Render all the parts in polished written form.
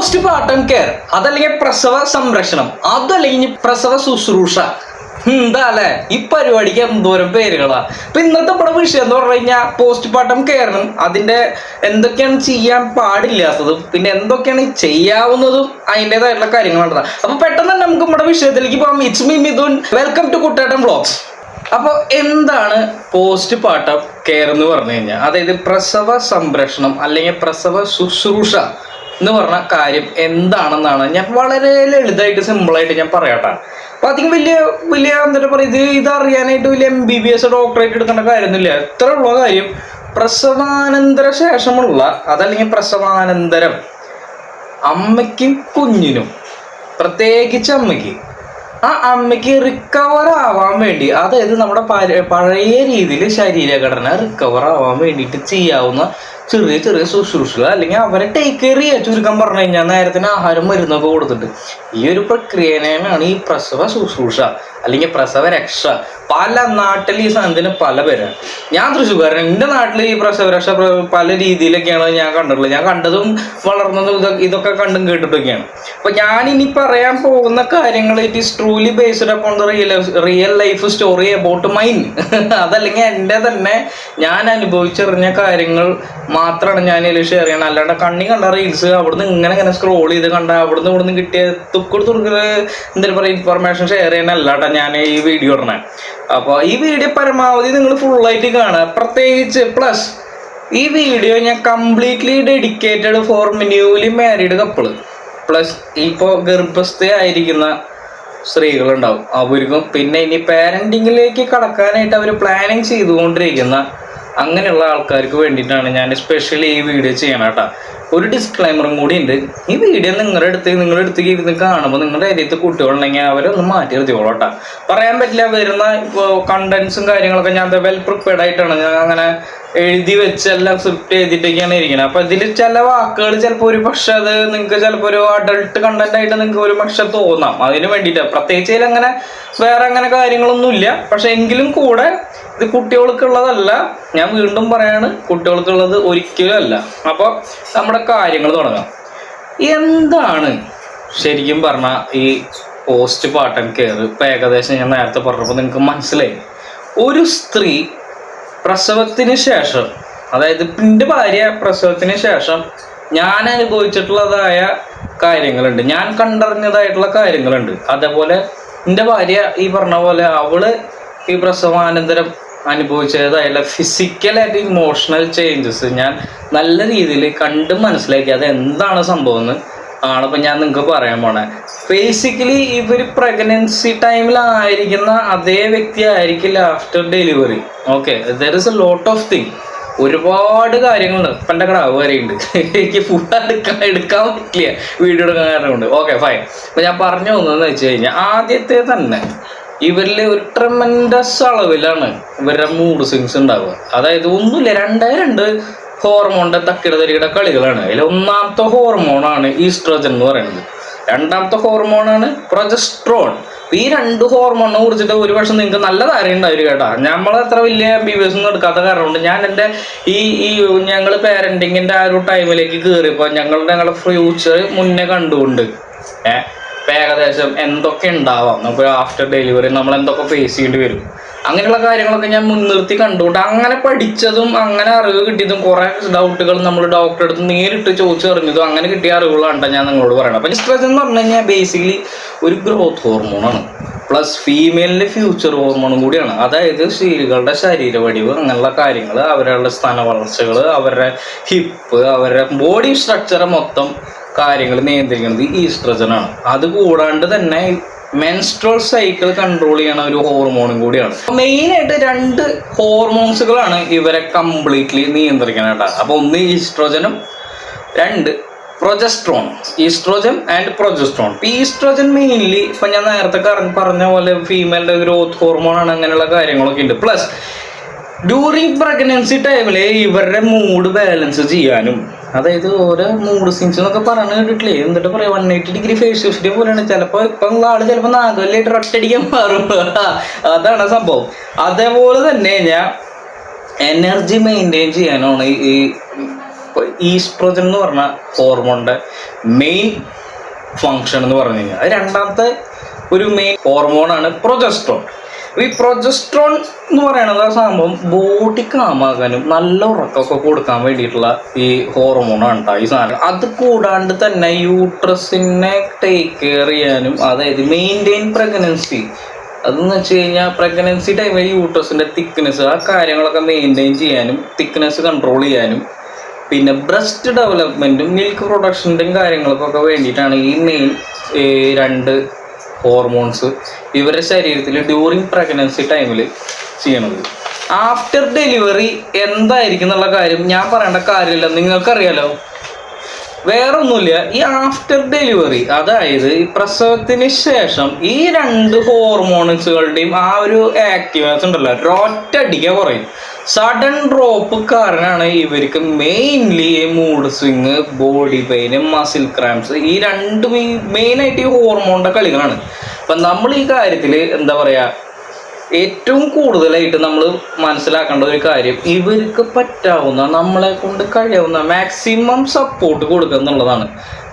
Postmortem care അതല്ലെങ്കിൽ പ്രസവ സംരക്ഷണം അതല്ലെങ്കിൽ പ്രസവ ശുശ്രൂഷ എന്താ അല്ലെ ഈ പരിപാടിക്ക് എന്തോരം പേരുകളാ. അപ്പൊ ഇന്നത്തെ ഇവിടെ വിഷയം എന്ന് പറഞ്ഞു കഴിഞ്ഞാൽ പോസ്റ്റ്മോർട്ടം കെയറിനും അതിന്റെ എന്തൊക്കെയാണ് ചെയ്യാൻ പാടില്ലാത്തതും പിന്നെ എന്തൊക്കെയാണ് ചെയ്യാവുന്നതും അതിൻ്റെതായിട്ടുള്ള കാര്യങ്ങളുണ്ട്. അപ്പൊ പെട്ടെന്ന് തന്നെ നമുക്ക് നമ്മുടെ വിഷയത്തിലേക്ക് പോകാം. It's me Mithun, welcome to Kuttettan vlogs. അപ്പോൾ എന്താണ് പോസ്റ്റ്മോർട്ടം കെയർ എന്ന് പറഞ്ഞു കഴിഞ്ഞാൽ, അതായത് പ്രസവ സംരക്ഷണം അല്ലെങ്കിൽ പ്രസവ ശുശ്രൂഷ എന്ന് പറഞ്ഞ കാര്യം എന്താണെന്നാണ് ഞാൻ വളരെ ലളിതമായിട്ട് സിമ്പിളായിട്ട് ഞാൻ പറയാട്ടാ. അപ്പൊ അധികം വലിയ വലിയ എന്താ പറയുക, ഇത് അറിയാനായിട്ട് വലിയ MBBS ഡോക്ടറേറ്റ് എടുക്കേണ്ട കാര്യമൊന്നുമില്ല. എത്ര ഉള്ള കാര്യം, പ്രസവാനന്തര ശേഷമുള്ള അതല്ലെങ്കിൽ പ്രസവാനന്തരം അമ്മയ്ക്കും കുഞ്ഞിനും, പ്രത്യേകിച്ച് അമ്മയ്ക്ക് റിക്കവർ ആവാൻ വേണ്ടി, അതായത് നമ്മുടെ പഴയ രീതിയിൽ ശരീരഘടന റിക്കവർ ആവാൻ വേണ്ടിയിട്ട് ചെയ്യാവുന്ന ചെറിയ ചെറിയ ശുശ്രൂഷകൾ അല്ലെങ്കിൽ അവരെ ടേക്ക് കെയർ ചെയ്യുക. ചുരുക്കം പറഞ്ഞു കഴിഞ്ഞാൽ നേരത്തിന് ആഹാരം മരുന്നൊക്കെ കൊടുത്തിട്ട് ഈ ഒരു പ്രക്രിയയാണ് ഈ പ്രസവ ശുശ്രൂഷ അല്ലെങ്കിൽ പ്രസവ രക്ഷ. പല നാട്ടിൽ ഈ സാധനത്തിന് പല പേരാണ്. ഞാൻ തൃശ്ശൂർക്കാരൻ, എൻ്റെ നാട്ടിൽ ഈ പ്രസവ രക്ഷ പല രീതിയിലൊക്കെയാണ് ഞാൻ കണ്ടിട്ടുള്ളത്. ഞാൻ കണ്ടതും വളർന്നതും ഇതൊക്കെ കണ്ടും കേട്ടിട്ടൊക്കെയാണ്. അപ്പൊ ഞാൻ ഇനി പറയാൻ പോകുന്ന കാര്യങ്ങൾ it is truly based upon the real life story about mine. അതല്ലെങ്കിൽ എൻ്റെ തന്നെ ഞാൻ അനുഭവിച്ചറിഞ്ഞ കാര്യങ്ങൾ മാത്രമാണ് ഞാൻ ഇതിൽ ഷെയർ ചെയ്യണം. അല്ലാണ്ട് കണ്ണി കണ്ട റീൽസ് അവിടുന്ന് ഇങ്ങനെ സ്ക്രോൾ ചെയ്ത് കണ്ട ഇവിടുന്ന് കിട്ടിയ തുക്കുടുത്തുടുക്കൽ എന്തായാലും പറയുക ഇൻഫർമേഷൻ ഷെയർ ചെയ്യാനല്ലാട്ടാ ഞാൻ ഈ വീഡിയോ ഇടണേ. അപ്പോൾ ഈ വീഡിയോ പരമാവധി നിങ്ങൾ ഫുള്ളായിട്ട് കാണുക. പ്രത്യേകിച്ച് പ്ലസ് ഈ വീഡിയോ ഞാൻ completely dedicated four newly married couple plus ഇപ്പോൾ ഗർഭസ്ഥയായിരിക്കുന്ന സ്ത്രീകളുണ്ടാവും അവർക്കും, പിന്നെ ഇനി പാരന്റിങ്ങിലേക്ക് കടക്കാനായിട്ട് അവർ പ്ലാനിങ് ചെയ്തുകൊണ്ടിരിക്കുന്ന അങ്ങനെയുള്ള ആൾക്കാർക്ക് വേണ്ടിയിട്ടാണ് ഞാൻ സ്പെഷ്യലി ഈ വീഡിയോ ചെയ്യണം കേട്ടോ. ഒരു ഡിസ്ക്ലൈമറും കൂടി ഉണ്ട്. ഈ വീഡിയോ നിങ്ങളുടെ അടുത്ത് ഇരുന്ന് കാണുമ്പോൾ നിങ്ങളുടെ ഏരിയത്ത് കുട്ടികളുണ്ടെങ്കിൽ അവരൊന്ന് മാറ്റി നിർത്തിക്കോളൂ കേട്ടോ. പറയാൻ പറ്റില്ല, വരുന്ന ഇപ്പോൾ കണ്ടന്റ്സും കാര്യങ്ങളൊക്കെ ഞാൻ വെൽ പ്രിപ്പയർഡ് ആയിട്ടാണ് ഞാൻ അങ്ങനെ എഴുതി വെച്ച് എല്ലാം സ്ക്രിപ്റ്റ് എഴുതിയിട്ടൊക്കെയാണ് ഇരിക്കുന്നത്. അപ്പോൾ ഇതിൽ ചില വാക്കുകൾ ചിലപ്പോൾ ഒരു പക്ഷെ അത് നിങ്ങൾക്ക് ചിലപ്പോൾ ഒരു അഡൾട്ട് കണ്ടന്റ് ആയിട്ട് നിങ്ങൾക്ക് ഒരു പക്ഷെ തോന്നാം. അതിന് വേണ്ടിയിട്ടാണ് പ്രത്യേകിച്ച് അങ്ങനെ വേറെ അങ്ങനെ കാര്യങ്ങളൊന്നുമില്ല. പക്ഷെ എങ്കിലും കൂടെ ഇത് കുട്ടികൾക്കുള്ളതല്ല, ഞാൻ വീണ്ടും പറയാണ്, കുട്ടികൾക്കുള്ളത് ഒരിക്കലും അല്ല. അപ്പോൾ നമ്മുടെ കാര്യങ്ങൾ തുടങ്ങാം. എന്താണ് ശരിക്കും പറഞ്ഞാൽ ഈ പോസ്റ്റ്മോർട്ടം കെയർ? ഇപ്പം ഏകദേശം ഞാൻ നേരത്തെ പറഞ്ഞപ്പോൾ നിങ്ങൾക്ക് മനസ്സിലായി. ഒരു സ്ത്രീ പ്രസവത്തിന് ശേഷം, അതായത് എൻ്റെ ഭാര്യ പ്രസവത്തിന് ശേഷം ഞാൻ അനുഭവിച്ചിട്ടുള്ളതായ കാര്യങ്ങളുണ്ട്, ഞാൻ കണ്ടറിഞ്ഞതായിട്ടുള്ള കാര്യങ്ങളുണ്ട്. അതേപോലെ എൻ്റെ ഭാര്യ ഈ പറഞ്ഞ പോലെ അവള് ഈ പ്രസവാനന്തരം അനുഭവിച്ചതായുള്ള ഫിസിക്കലായിട്ട് ഇമോഷണൽ ചേഞ്ചസ് ഞാൻ നല്ല രീതിയിൽ കണ്ട് മനസ്സിലാക്കി. അത് എന്താണ് സംഭവം എന്ന് ആണിപ്പോൾ ഞാൻ നിങ്ങൾക്ക് പറയാൻ പോണേ. ബേസിക്കലി ഇവർ പ്രഗ്നൻസി ടൈമിലായിരിക്കുന്ന അതേ വ്യക്തി ആയിരിക്കില്ല after delivery. Okay, there is a lot of thing, ഒരുപാട് കാര്യങ്ങളുണ്ട്. ഇപ്പം എൻ്റെ കടാവ് വരെയുണ്ട്, എനിക്ക് ഫുഡ് എടുക്കാൻ പറ്റില്ല വീഡിയോ എടുക്കാൻ കാരണമുണ്ട്. Okay fine. അപ്പം ഞാൻ പറഞ്ഞു പോകുന്നതെന്ന് വെച്ച് കഴിഞ്ഞാൽ, ആദ്യത്തെ തന്നെ ഇവരിൽ ഒരു ട്രെമൻഡസ് അളവിലാണ് ഇവരുടെ മൂഡ് സ്വിങ്സ് ഉണ്ടാവുക. അതായത് ഒന്നുമില്ല, രണ്ട് ഹോർമോണിന്റെ തക്കിടതരിയുടെ കളികളാണ്. അതിൽ ഒന്നാമത്തെ ഹോർമോണാണ് ഈസ്ട്രോജൻ എന്ന് പറയുന്നത്, രണ്ടാമത്തെ ഹോർമോണാണ് പ്രൊജസ്ട്രോൺ. ഈ രണ്ട് ഹോർമോണിനെ കുറിച്ചിട്ട് ഒരു പക്ഷെ നിങ്ങൾക്ക് നല്ല ധാരണ ഉണ്ടായിരിക്കും കേട്ടോ. നമ്മളത്ര വലിയ MBBS ഒന്നും എടുക്കാത്ത കാരണം കൊണ്ട് ഞാൻ എൻ്റെ ഈ ഞങ്ങൾ പാരന്റിങ്ങിന്റെ ആ ഒരു ടൈമിലേക്ക് കയറിയപ്പോൾ ഞങ്ങളുടെ ഫ്യൂച്ചർ മുന്നേ കണ്ടുകൊണ്ട് ഇപ്പം ഏകദേശം എന്തൊക്കെ ഉണ്ടാവാം, നമുക്ക് ആഫ്റ്റർ ഡെലിവറി നമ്മൾ എന്തൊക്കെ ഫേസ് ചെയ്യേണ്ടി വരും, അങ്ങനെയുള്ള കാര്യങ്ങളൊക്കെ ഞാൻ മുൻനിർത്തി കണ്ടുകൊണ്ട് അങ്ങനെ പഠിച്ചതും അങ്ങനെ അറിവ് കിട്ടിയതും കുറേ ഡൗട്ടുകൾ നമ്മൾ ഡോക്ടറെ അടുത്ത് നേരിട്ട് ചോദിച്ചറിഞ്ഞതും അങ്ങനെ കിട്ടിയ അറിവുകളാണ് ഞാൻ നിങ്ങളോട് പറയണം. അപ്പം ഈസ്ട്രോജൻ എന്ന് പറഞ്ഞു കഴിഞ്ഞാൽ ബേസിക്കലി ഒരു ഗ്രോത്ത് ഹോർമോണാണ്, പ്ലസ് ഫീമെയിലിൻ്റെ ഫ്യൂച്ചർ ഹോർമോണും കൂടിയാണ്. അതായത് സ്ത്രീകളുടെ ശരീരവടിവ് അങ്ങനെയുള്ള കാര്യങ്ങൾ, അവരുടെ സ്ഥാന വളർച്ചകൾ, അവരുടെ ഹിപ്പ്, അവരുടെ ബോഡി സ്ട്രക്ചറെ മൊത്തം കാര്യങ്ങൾ നിയന്ത്രിക്കുന്നത് ഈസ്ട്രോജനാണ്. അതുകൂടാണ്ട് തന്നെ മെൻസ്ട്രൽ സൈക്കിൾ കൺട്രോൾ ചെയ്യണ ഒരു ഹോർമോണും കൂടിയാണ്. മെയിനായിട്ട് രണ്ട് ഹോർമോൺസുകളാണ് ഇവരെ കംപ്ലീറ്റ്ലി നിയന്ത്രിക്കാനായിട്ട്. അപ്പോൾ ഒന്ന് ഈസ്ട്രോജനും രണ്ട് progesterone. Oestrogen and progesterone. Oestrogen mainly ഇപ്പം ഞാൻ നേരത്തെ പറഞ്ഞ പോലെ ഫീമെയിലിൻ്റെ ഗ്രോത്ത് ഹോർമോണാണ്, അങ്ങനെയുള്ള കാര്യങ്ങളൊക്കെ ഉണ്ട്. പ്ലസ് ഡ്യൂറിങ് പ്രഗ്നൻസി ടൈമിൽ ഇവരുടെ മൂഡ് ബാലൻസ് ചെയ്യാനും, അതായത് ഓരോ മൂഡ് സ്വിങ്സ് എന്നൊക്കെ പറഞ്ഞു കേട്ടിട്ടില്ലേ, എന്നിട്ട് പറയാം 180 ഡിഗ്രി ഫേസ് ഷിഫ്റ്റ് പോലെയാണ്. ചിലപ്പോൾ ഇപ്പം ആള് ചിലപ്പോൾ നാഗവല്ലായിട്ട് ഒറ്റയടിക്കാൻ മാറും, അതാണ് സംഭവം. അതേപോലെ തന്നെ ഞാൻ എനർജി മെയിൻറ്റെയിൻ ചെയ്യാനാണ് ഈ ഇപ്പോൾ ഈസ്ട്രോജൻ എന്ന് പറഞ്ഞ ഹോർമോണിൻ്റെ മെയിൻ ഫങ്ഷൻ എന്ന് പറഞ്ഞു കഴിഞ്ഞാൽ അത് രണ്ടാമത്തെ ഒരു മെയിൻ ഹോർമോണാണ് പ്രൊജസ്ട്രോൺ. ഈ പ്രൊജസ്ട്രോൺ എന്ന് പറയുന്നത് ആ സംഭവം ബോഡി കാമാകാനും നല്ല ഉറക്കമൊക്കെ കൊടുക്കാൻ വേണ്ടിയിട്ടുള്ള ഈ ഹോർമോണാണ് കേട്ടോ ഈ സാധനം. അത് കൂടാണ്ട് തന്നെ യൂട്രസിനെ ടേക്ക് കെയർ ചെയ്യാനും, അതായത് മെയിൻറ്റെയിൻ പ്രഗ്നൻസി, അതെന്ന് വെച്ച് കഴിഞ്ഞാൽ പ്രഗ്നൻസി ടൈമിൽ യൂട്രസിൻ്റെ തിക്നെസ് ആ കാര്യങ്ങളൊക്കെ മെയിൻറ്റെയിൻ ചെയ്യാനും തിക്നെസ് കൺട്രോൾ ചെയ്യാനും പിന്നെ ബ്രസ്റ്റ് ഡെവലപ്മെൻറ്റും മിൽക്ക് പ്രൊഡക്ഷൻ്റെയും കാര്യങ്ങൾക്കൊക്കെ വേണ്ടിയിട്ടാണ് ഈ മെയിൻ രണ്ട് ഹോർമോൺസ് ഇവരുടെ ശരീരത്തിൽ ഡ്യൂറിങ് പ്രഗ്നൻസി ടൈമിൽ ചെയ്യണത്. ആഫ്റ്റർ ഡെലിവറി എന്തായിരിക്കും എന്നുള്ള കാര്യം ഞാൻ പറയേണ്ട കാര്യമില്ല, നിങ്ങൾക്കറിയാലോ. വേറെ ഒന്നുമില്ല, ഈ ആഫ്റ്റർ ഡെലിവറി അതായത് ഈ പ്രസവത്തിന് ശേഷം ഈ രണ്ട് ഹോർമോൺസുകളുടെയും ആ ഒരു ആക്ടിവേഴ്സ് ഉണ്ടല്ലോ ഒറ്റയടിക്ക് കുറയും. സഡൻ ഡ്രോപ്പ് കാരണമാണ് ഇവർക്ക് mainly mood swing, body pain, muscle cramps, ഈ രണ്ടും ഈ മെയിനായിട്ട് ഈ ഹോർമോണിൻ്റെ കളികളാണ്. അപ്പം നമ്മൾ ഈ കാര്യത്തിൽ എന്താ പറയുക, ഏറ്റവും കൂടുതലായിട്ട് നമ്മൾ മനസ്സിലാക്കേണ്ട ഒരു കാര്യം ഇവർക്ക് പറ്റാവുന്ന നമ്മളെ കൊണ്ട് കഴിയാവുന്ന മാക്സിമം സപ്പോർട്ട് കൊടുക്കുക എന്നുള്ളതാണ്.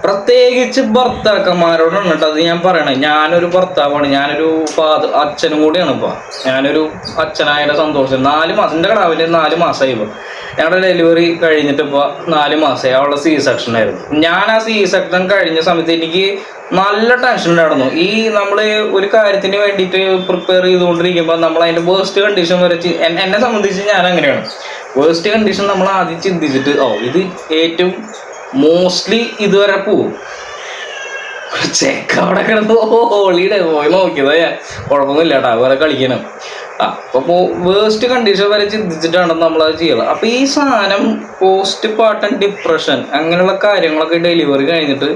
പ്രത്യേകിച്ച് ഭർത്താക്കന്മാരോടാണ് കേട്ടോ അത് ഞാൻ പറയണേ. ഞാനൊരു ഭർത്താവാണ്, ഞാനൊരു അച്ഛനും കൂടിയാണ്. ഇപ്പോൾ ഞാനൊരു അച്ഛനായ സന്തോഷം 4 മാസം, എൻ്റെ കടാവിൻ്റെ 4 മാസമായി. ഇപ്പോൾ ഞങ്ങളുടെ ഡെലിവറി കഴിഞ്ഞിട്ട് ഇപ്പോൾ 4 മാസമായി. അവളുടെ സി സെക്ഷൻ ആയിരുന്നു. ഞാൻ ആ സി സെക്ഷൻ കഴിഞ്ഞ സമയത്ത് എനിക്ക് നല്ല ടെൻഷൻ ഉണ്ടായിരുന്നു. ഈ നമ്മൾ ഒരു കാര്യത്തിന് വേണ്ടിയിട്ട് പ്രിപ്പയർ ചെയ്തുകൊണ്ടിരിക്കുമ്പോൾ നമ്മൾ അതിൻ്റെ വേസ്റ്റ് കണ്ടീഷൻ വരെ എന്നെ സംബന്ധിച്ച് ഞാൻ അങ്ങനെയാണ്. വേസ്റ്റ് കണ്ടീഷൻ നമ്മൾ ആദ്യം ചിന്തിച്ചിട്ട് ഇത് ഏറ്റവും മോസ്റ്റ്ലി ഇതുവരെ പോവും. ചെക്ക അവിടെ കിടന്ന് ഹോളിയുടെ പോയി നോക്കിയതാ ഞാൻ, കുഴപ്പമൊന്നുമില്ല കേട്ടോ, വേറെ കളിക്കണം. അപ്പോൾ വേസ്റ്റ് കണ്ടീഷൻ വരെ ചിന്തിച്ചിട്ടാണ് നമ്മളത് ചെയ്യുന്നത്. അപ്പോൾ ഈ സാധനം പോസ്റ്റ് പാർട്ടം ഡിപ്രഷൻ അങ്ങനെയുള്ള കാര്യങ്ങളൊക്കെ ഡെലിവറി കഴിഞ്ഞിട്ട്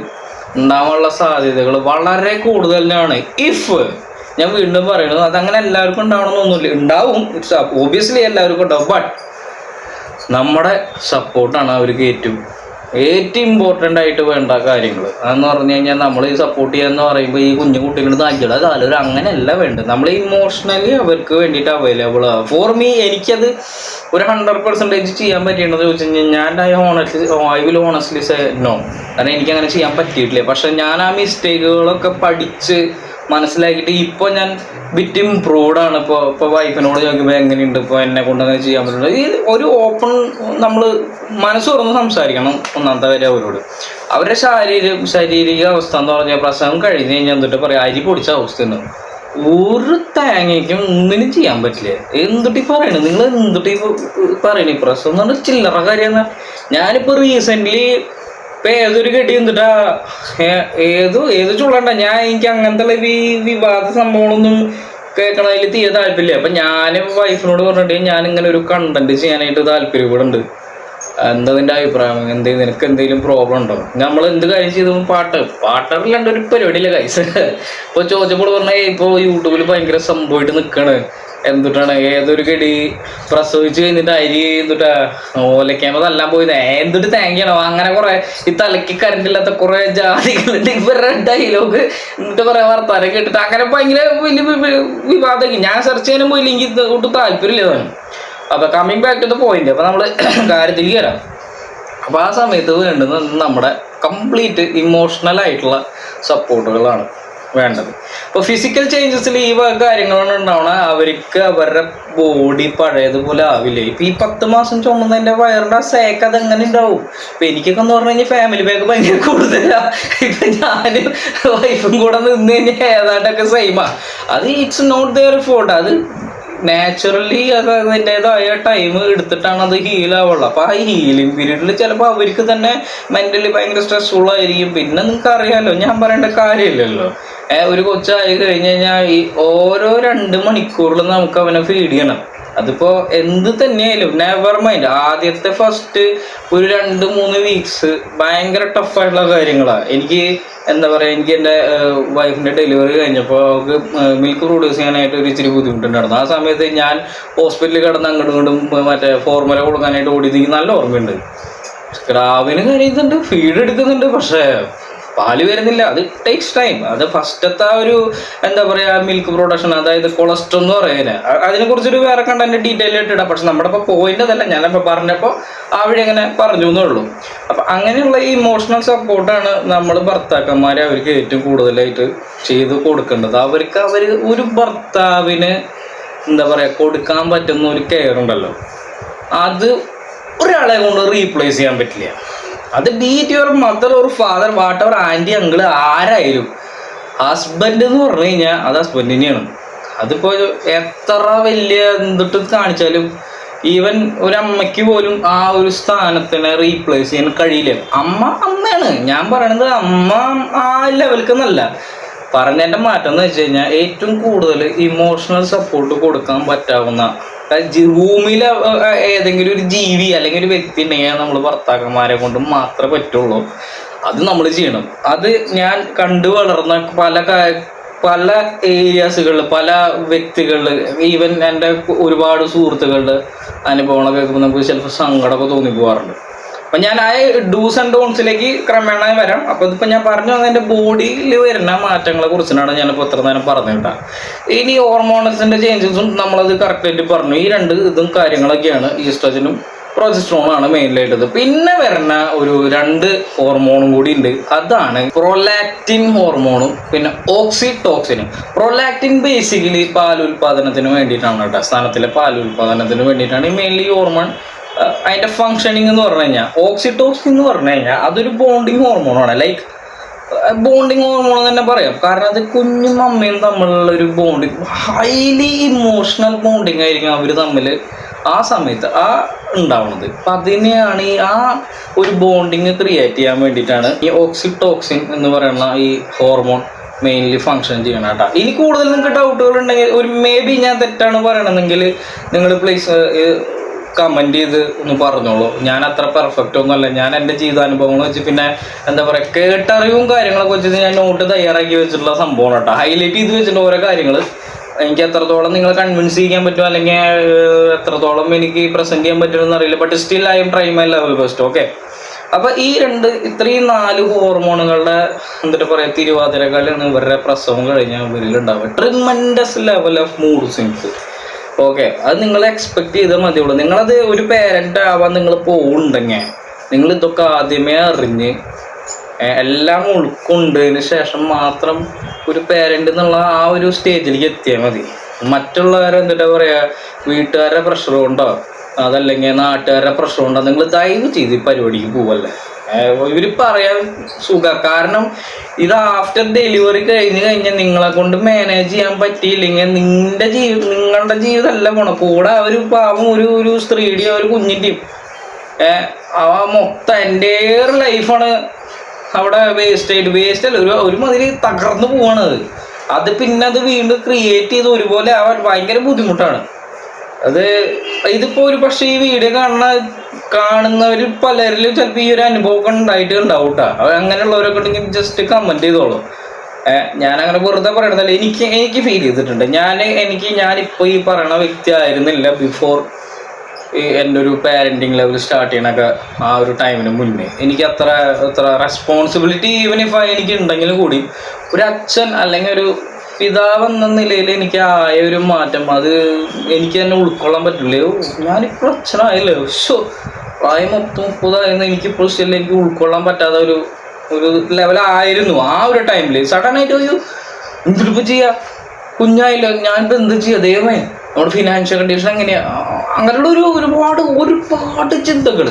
ഉണ്ടാവാനുള്ള സാധ്യതകൾ വളരെ കൂടുതലാണ്. ഇഫ് ഞാൻ വീണ്ടും പറയുന്നത് അതങ്ങനെ എല്ലാവർക്കും ഉണ്ടാവണമെന്നൊന്നുമില്ല, ഉണ്ടാവും, ഓബിയസ്ലി എല്ലാവർക്കും ഉണ്ടാവും. ബട്ട് നമ്മുടെ സപ്പോർട്ടാണ് അവർക്ക് ഏറ്റവും ഇമ്പോർട്ടൻ്റ് ആയിട്ട് വേണ്ട കാര്യങ്ങൾ. അതെന്ന് പറഞ്ഞു കഴിഞ്ഞാൽ നമ്മൾ ഈ സപ്പോർട്ട് ചെയ്യാന്ന് പറയുമ്പോൾ ഈ കുഞ്ഞു കുട്ടികളുടെ നാക്കിയുടെ കാലം അങ്ങനെയല്ല വേണ്ടത്. നമ്മൾ ഇമോഷണലി അവർക്ക് വേണ്ടിയിട്ട് അവൈലബിൾ ആണ്. ഫോർ മീ എനിക്കത് ഒരു 100% ചെയ്യാൻ പറ്റിയെന്ന് ചോദിച്ചു കഴിഞ്ഞാൽ I will honestly say no. കാരണം എനിക്കങ്ങനെ ചെയ്യാൻ പറ്റിയിട്ടില്ല. പക്ഷെ ഞാൻ ആ മിസ്റ്റേക്കുകളൊക്കെ പഠിച്ച് മനസ്സിലാക്കിയിട്ട് ഇപ്പോൾ ഞാൻ ബിറ്റ് ഇംപ്രൂവ്ഡാണ്. ഇപ്പോൾ വൈഫിനോട് ചോദിക്കുമ്പോൾ എങ്ങനെയുണ്ട്, ഇപ്പോൾ എന്നെ കൊണ്ട് അങ്ങനെ ചെയ്യാൻ പറ്റുന്നത്. ഈ ഒരു ഓപ്പൺ നമ്മൾ മനസ്സ് തുറന്ന് സംസാരിക്കണം. ഒന്നാമത്തെ കാര്യം അവരോട് അവരുടെ ശാരീരിക അവസ്ഥ എന്ന് പറഞ്ഞാൽ പ്രസവം കഴിഞ്ഞ് കഴിഞ്ഞാൽ എന്നിട്ട് പറയാം അരി പൊടിച്ച അവസ്ഥയാണ്. ഒരു തേങ്ങയ്ക്കും ഒന്നിനും ചെയ്യാൻ പറ്റില്ല. എന്തുട്ടി പറയണേ, നിങ്ങൾ എന്തുട്ടി പറയണേ, പ്രസവം എന്ന് പറഞ്ഞാൽ ചില്ലറ കാര്യമെന്നാ. ഞാനിപ്പോൾ റീസെൻ്റ്ലി ഇപ്പം ഏതൊരു കെട്ടി എന്തിട്ടാ ഏത് ചുള്ളണ്ട എനിക്ക് അങ്ങനത്തെ വിവാദ സംഭവങ്ങളൊന്നും കേൾക്കണതിൽ തീരെ താല്പര്യമില്ല. അപ്പം ഞാൻ വൈഫിനോട് പറഞ്ഞിട്ട് ഞാനിങ്ങനെ ഒരു കണ്ടന്റ് ചെയ്യാനായിട്ട് താല്പര്യപ്പെടുന്നുണ്ട്. എന്താ നിൻ്റെ അഭിപ്രായം, നിനക്ക് എന്തെങ്കിലും പ്രോബ്ലം ഉണ്ടോ? നമ്മൾ എന്ത് കാര്യം ചെയ്തു പാട്ടറില്ലാണ്ട് ഒരു പരിപാടിയില്ല കൈസ്. ഇപ്പോൾ ചോദിച്ചപ്പോൾ പറഞ്ഞാൽ ഇപ്പോൾ യൂട്യൂബിൽ ഭയങ്കര സംഭവമായിട്ട് നിൽക്കണ്. എന്തുട്ടാണ് ഏതൊരു കെടി പ്രസവിച്ച് കഴിഞ്ഞിട്ട് അരി എന്തുട്ടാ ഓലയ്ക്കാകുമ്പോൾ തല്ലാൻ പോയത് എന്തിട്ട് തേങ്ങയാണോ, അങ്ങനെ കുറെ ഈ തലയ്ക്ക് കറണ്ടില്ലാത്ത കുറെ ജാതികളുണ്ട്. ഇവരുടെ ഡയലോഗ് എന്നിട്ട് പറയാൻ വർത്താനം കേട്ടിട്ട് അങ്ങനെ ഭയങ്കര വലിയ വിവാദം. ഞാൻ സെർച്ച് ചെയ്യാനും പോയില്ല, എനിക്ക് ഒട്ടും താല്പര്യമില്ല താനും. അപ്പോൾ coming back to the point, അപ്പോൾ നമ്മൾ കാര്യത്തിലേക്ക് വരാം. അപ്പോൾ ആ സമയത്ത് വേണ്ടുന്നത് നമ്മുടെ കംപ്ലീറ്റ് ഇമോഷണൽ ആയിട്ടുള്ള സപ്പോർട്ടുകളാണ് വേണ്ടത്. ഇപ്പോൾ ഫിസിക്കൽ ചേഞ്ചസിൽ ഈ കാര്യങ്ങളാണ് ഉണ്ടാവണം. അവർക്ക് അവരുടെ ബോഡി പഴയതുപോലെ ആവില്ല. ഇപ്പം ഈ 10 മാസം ചുമന്നതിൻ്റെ വയറിൻ്റെ സേക്ക് അതെങ്ങനെ ഉണ്ടാവും. ഇപ്പം എനിക്കൊക്കെ എന്ന് പറഞ്ഞു കഴിഞ്ഞാൽ ഫാമിലി ബാഗ് ഭയങ്കര കൂടുതലാണ്. ഇപ്പം ഞാനും വൈഫും കൂടെ നിന്ന് കഴിഞ്ഞാൽ ഏതാണ്ടൊക്കെ സെയിമാണ്. അത് ഇറ്റ്സ് നോട്ട് ദെയർ ഫോൾട്ട്. അത് നാച്ചുറലി അത് അതിൻ്റെതായ ടൈം എടുത്തിട്ടാണ് അത് ഹീലാവുള്ളൂ. അപ്പോൾ ആ ഹീലിംഗ് പീരീഡിൽ ചിലപ്പോൾ അവർക്ക് തന്നെ മെൻ്റലി ഭയങ്കര സ്ട്രെസ്ഫുൾ ആയിരിക്കും. പിന്നെ നിങ്ങൾക്ക് അറിയാമല്ലോ, ഞാൻ പറയേണ്ട കാര്യമില്ലല്ലോ. ഒരു കൊച്ചായി കഴിഞ്ഞ് കഴിഞ്ഞാൽ ഈ ഓരോ 2 മണിക്കൂറിലും നമുക്ക് അവനെ ഫീഡ് ചെയ്യണം. അതിപ്പോൾ എന്ത് തന്നെയായാലും നെവർ മൈൻഡ്. ആദ്യത്തെ ഫസ്റ്റ് ഒരു 2-3 വീക്സ് ഭയങ്കര ടഫായിട്ടുള്ള കാര്യങ്ങളാണ്. എനിക്ക് എന്താ പറയുക, എനിക്ക് എൻ്റെ വൈഫിൻ്റെ ഡെലിവറി കഴിഞ്ഞപ്പോൾ അവൾക്ക് മിൽക്ക് പ്രൊഡ്യൂസ് ചെയ്യാനായിട്ട് ഒരു ഇച്ചിരി ബുദ്ധിമുട്ടുണ്ടായിരുന്നു. ആ സമയത്ത് ഞാൻ ഹോസ്പിറ്റലിൽ കിടന്ന് അങ്ങോട്ടും ഇങ്ങോട്ടും മറ്റേ ഫോർമുല കൊടുക്കാനായിട്ട് ഓടിയത് എനിക്ക് നല്ല ഓർമ്മയുണ്ട്. സ്ക്രാവിന് കഴിയുന്നുണ്ട്, ഫീഡ് എടുക്കുന്നുണ്ട്, പക്ഷേ പാല് വരുന്നില്ല. അത് ടേക്സ് ടൈം. അത് ഫസ്റ്റത്തെ ആ ഒരു എന്താ പറയുക മിൽക്ക് പ്രൊഡക്ഷൻ, അതായത് കൊളസ്ട്രോൾ എന്ന് പറയുന്നത്, അതിനെ കുറിച്ചൊരു വേറെ കണ്ടന്റ് ഡീറ്റെയിൽ ആയിട്ട് ഇടാം. പക്ഷെ നമ്മുടെ ഇപ്പോൾ പോയിന്റ് അതല്ല, ഞാനിപ്പോൾ പറഞ്ഞപ്പോൾ ആ വഴി അങ്ങനെ പറഞ്ഞു എന്നേ ഉള്ളൂ. അപ്പം അങ്ങനെയുള്ള ഈ ഇമോഷണൽ സപ്പോർട്ടാണ് നമ്മൾ ഭർത്താക്കന്മാരെ അവർക്ക് ഏറ്റവും കൂടുതലായിട്ട് ചെയ്ത് കൊടുക്കേണ്ടത്. അവർക്ക് ഒരു ഭർത്താവിന് എന്താ പറയുക കൊടുക്കാൻ പറ്റുന്ന ഒരു കെയർ ഉണ്ടല്ലോ, അത് ഒരാളെ കൊണ്ട് റീപ്ലേസ് ചെയ്യാൻ പറ്റില്ല. അത് be it your mother or father, whatever aunty uncle ആരായാലും ഹസ്ബൻഡ് എന്ന് പറഞ്ഞു കഴിഞ്ഞാൽ അത് ഹസ്ബൻഡ് തന്നെയാണ്. അതിപ്പോൾ എത്ര വലിയ എന്തിട്ട് കാണിച്ചാലും ഈവൻ ഒരമ്മയ്ക്ക് പോലും ആ ഒരു സ്ഥാനത്തിനെ റീപ്ലേസ് ചെയ്യാൻ കഴിയില്ല. അമ്മ അമ്മയാണ്. ഞാൻ പറയണത് അമ്മ ആ ലെവൽക്കെന്നല്ല പറഞ്ഞതിൻ്റെ മാറ്റം എന്ന് വെച്ച് കഴിഞ്ഞാൽ ഏറ്റവും കൂടുതൽ ഇമോഷണൽ സപ്പോർട്ട് കൊടുക്കാൻ പറ്റാവുന്ന റൂമിൽ ഏതെങ്കിലും ഒരു ജീവി അല്ലെങ്കിൽ ഒരു വ്യക്തി ഉണ്ടെങ്കിൽ നമ്മൾ ഭർത്താക്കന്മാരെ കൊണ്ട് മാത്രമേ പറ്റുള്ളൂ. അത് നമ്മൾ ചെയ്യണം. അത് ഞാൻ കണ്ടു വളർന്ന പല ഏരിയാസുകളിൽ പല വ്യക്തികളിൽ, ഈവൻ എൻ്റെ ഒരുപാട് സുഹൃത്തുക്കളുടെ അനുഭവങ്ങൾ കേൾക്കുമ്പോൾ നമുക്ക് ചിലപ്പോൾ സങ്കടമൊക്കെ തോന്നിപ്പോവാറുണ്ട്. അപ്പം ഞാൻ ആ ഡൂസ് ആൻഡ് ഡോൺസിലേക്ക് ക്രമേണ വരാം. അപ്പോൾ ഇതിപ്പോൾ ഞാൻ പറഞ്ഞു എൻ്റെ ബോഡിയിൽ വരുന്ന മാറ്റങ്ങളെ കുറിച്ചിട്ടാണ് ഞാനിപ്പോൾ ഇത്ര നേരം പറഞ്ഞു കിട്ടാം. ഇനി ഹോർമോൺസിൻ്റെ ചേഞ്ചസും നമ്മളത് കറക്റ്റായിട്ട് പറഞ്ഞു. ഈ ഇതും കാര്യങ്ങളൊക്കെയാണ് ഈസ്ട്രജനും പ്രൊജസ്ട്രോണാണ് മെയിനായിട്ടത്. പിന്നെ വരുന്ന ഒരു 2 ഹോർമോണും കൂടി ഉണ്ട്. അതാണ് പ്രൊലാക്റ്റിൻ ഹോർമോണും പിന്നെ ഓക്സിറ്റോക്സിനും. പ്രൊലാക്റ്റിൻ ബേസിക്കലി പാലുൽപാദനത്തിന് വേണ്ടിയിട്ടാണ് കേട്ടോ. സ്ഥാനത്തിലെ പാലുൽപാദനത്തിന് വേണ്ടിയിട്ടാണ് ഈ മെയിൻലി ഹോർമോൺ. അതിൻ്റെ ഫങ്ഷനിങ് എന്ന് പറഞ്ഞു കഴിഞ്ഞാൽ ഓക്സിറ്റോക്സിൻ എന്ന് പറഞ്ഞു കഴിഞ്ഞാൽ അതൊരു ബോണ്ടിങ് ഹോർമോണാണ്. ലൈക്ക് ബോണ്ടിങ് ഹോർമോൺ തന്നെ പറയാം. കാരണം അത് കുഞ്ഞും അമ്മയും തമ്മിലുള്ള ഒരു ബോണ്ടിങ്, ഹൈലി ഇമോഷണൽ ബോണ്ടിങ് ആയിരിക്കും അവർ തമ്മിൽ ആ സമയത്ത് ഉണ്ടാവുന്നത്. അപ്പം അതിനെയാണ് ആ ഒരു ബോണ്ടിങ് ക്രിയേറ്റ് ചെയ്യാൻ വേണ്ടിയിട്ടാണ് ഈ ഓക്സിറ്റോക്സിൻ എന്ന് പറയുന്ന ഈ ഹോർമോൺ മെയിൻലി ഫങ്ഷൻ ചെയ്യണം കേട്ടോ. ഇനി കൂടുതൽ നിങ്ങൾക്ക് ഡൗട്ടുകൾ ഉണ്ടെങ്കിൽ, ഒരു മേ ബി ഞാൻ തെറ്റാണ് പറയണമെങ്കിൽ നിങ്ങൾ പ്ലീസ് കമൻറ്റ് ചെയ്ത് ഒന്ന് പറഞ്ഞോളൂ. ഞാൻ അത്ര പെർഫെക്റ്റ് ഒന്നുമല്ല. ഞാൻ എൻ്റെ ജീവിതാനുഭവങ്ങൾ വെച്ച് പിന്നെ എന്താ പറയുക കേട്ടറിവും കാര്യങ്ങളൊക്കെ വെച്ചിട്ട് ഞാൻ നോട്ട് തയ്യാറാക്കി വെച്ചിട്ടുള്ള സംഭവമാണ് കേട്ടോ. ഹൈലൈറ്റ് ചെയ്ത് വെച്ചിട്ട് ഓരോ കാര്യങ്ങൾ എനിക്ക് എത്രത്തോളം നിങ്ങളെ കൺവിൻസ് ചെയ്യാൻ പറ്റും അല്ലെങ്കിൽ എത്രത്തോളം എനിക്ക് പ്രസൻറ്റ് ചെയ്യാൻ പറ്റുമെന്ന് അറിയില്ല. But still I M try my level best. Okay. അപ്പോൾ ഈ ഇത്രയും 4 ഹോർമോണുകളുടെ എന്താ പറയുക തിരുവാതിരകളിലാണ് ഇവരുടെ പ്രസവം കഴിഞ്ഞാൽ ഇവരിലുണ്ടാവുക tremendous level of mood swings. Okay, അത് നിങ്ങൾ എക്സ്പെക്ട് ചെയ്താൽ മതിയുള്ളൂ. നിങ്ങളത് ഒരു പേരൻ്റ് ആവാൻ നിങ്ങൾ പോകുന്നുണ്ടെങ്കിൽ നിങ്ങൾ ഇതൊക്കെ ആദ്യമേ അറിഞ്ഞ് എല്ലാം ഉൾക്കൊണ്ടതിന് ശേഷം മാത്രം ഒരു പേരൻ്റ് എന്നുള്ള ആ ഒരു സ്റ്റേജിലേക്ക് എത്തിയാൽ മതി. മറ്റുള്ളവരെ എന്താ പറയുക വീട്ടുകാരുടെ പ്രഷർ കൊണ്ടോ അതല്ലെങ്കിൽ നാട്ടുകാരുടെ പ്രഷർ കൊണ്ടോ നിങ്ങൾ ദയവ് ചെയ്ത് ഈ പരിപാടിക്ക് പോവല്ലേ. ഇവർ പറയാൻ സുഖം. കാരണം ഇത് ആഫ്റ്റർ ഡെലിവറി കഴിഞ്ഞാൽ നിങ്ങളെ കൊണ്ട് മാനേജ് ചെയ്യാൻ പറ്റിയില്ലെങ്കിൽ നിങ്ങളുടെ ജീവിതമല്ല പോണം. കൂടെ ഒരു പാവം ഒരു സ്ത്രീയുടെയും ഒരു കുഞ്ഞിൻ്റെയും ആ മൊത്തം എൻ്റെ ലൈഫാണ് അവിടെ വേസ്റ്റ് അല്ല ഒരു മാതിരി തകർന്നു പോവാണ്. അത് പിന്നെ അത് വീണ്ടും ക്രിയേറ്റ് ചെയ്ത് ഒരുപോലെ ആവാൻ ഭയങ്കര ബുദ്ധിമുട്ടാണ്. ഇതിപ്പോൾ ഒരു പക്ഷേ ഈ വീഡിയോ കാണുന്നവർ പലരിലും ചിലപ്പോൾ ഈ ഒരു അനുഭവമൊക്കെ ഉണ്ടാവും കേട്ടോ. അങ്ങനെയുള്ളവരൊക്കെ ഉണ്ടെങ്കിൽ ജസ്റ്റ് കമൻറ്റ് ചെയ്തോളൂ. ഞാനങ്ങനെ വെറുതെ പറയണതല്ല, എനിക്ക് ഫീൽ ചെയ്തിട്ടുണ്ട്. ഞാനിപ്പോൾ ഈ പറയണ വ്യക്തി ആയിരുന്നില്ല ബിഫോർ എൻ്റെ ഒരു പാരൻറ്റിങ് ലെവൽ സ്റ്റാർട്ട് ചെയ്യണൊക്കെ ആ ഒരു ടൈമിന് മുന്നേ. എനിക്ക് അത്ര റെസ്പോൺസിബിലിറ്റി ഈവൻ ഇഫ് എനിക്ക് ഉണ്ടെങ്കിലും കൂടി ഒരു അച്ഛൻ അല്ലെങ്കിൽ ഒരു പിതാവ് എന്ന നിലയിൽ എനിക്ക് ആയ ഒരു മാറ്റം അത് എനിക്ക് തന്നെ ഉൾക്കൊള്ളാൻ പറ്റില്ലേ. ഞാനിപ്പോൾ അച്ഛനായല്ലോ, പ്രായം 30 എനിക്കിപ്പോൾ സ്റ്റിൽ എനിക്ക് ഉൾക്കൊള്ളാൻ പറ്റാത്ത ഒരു ലെവലായിരുന്നു ആ ഒരു ടൈമിൽ. സഡനായിട്ട് എന്തിപ്പോൾ ചെയ്യുക, കുഞ്ഞായില്ലോ, ഞാനിപ്പോൾ എന്ത് ചെയ്യുക, ദൈവമേ നമ്മുടെ ഫിനാൻഷ്യൽ കണ്ടീഷൻ എങ്ങനെയാണ്, അങ്ങനെയുള്ള ഒരുപാട് ചിന്തകൾ.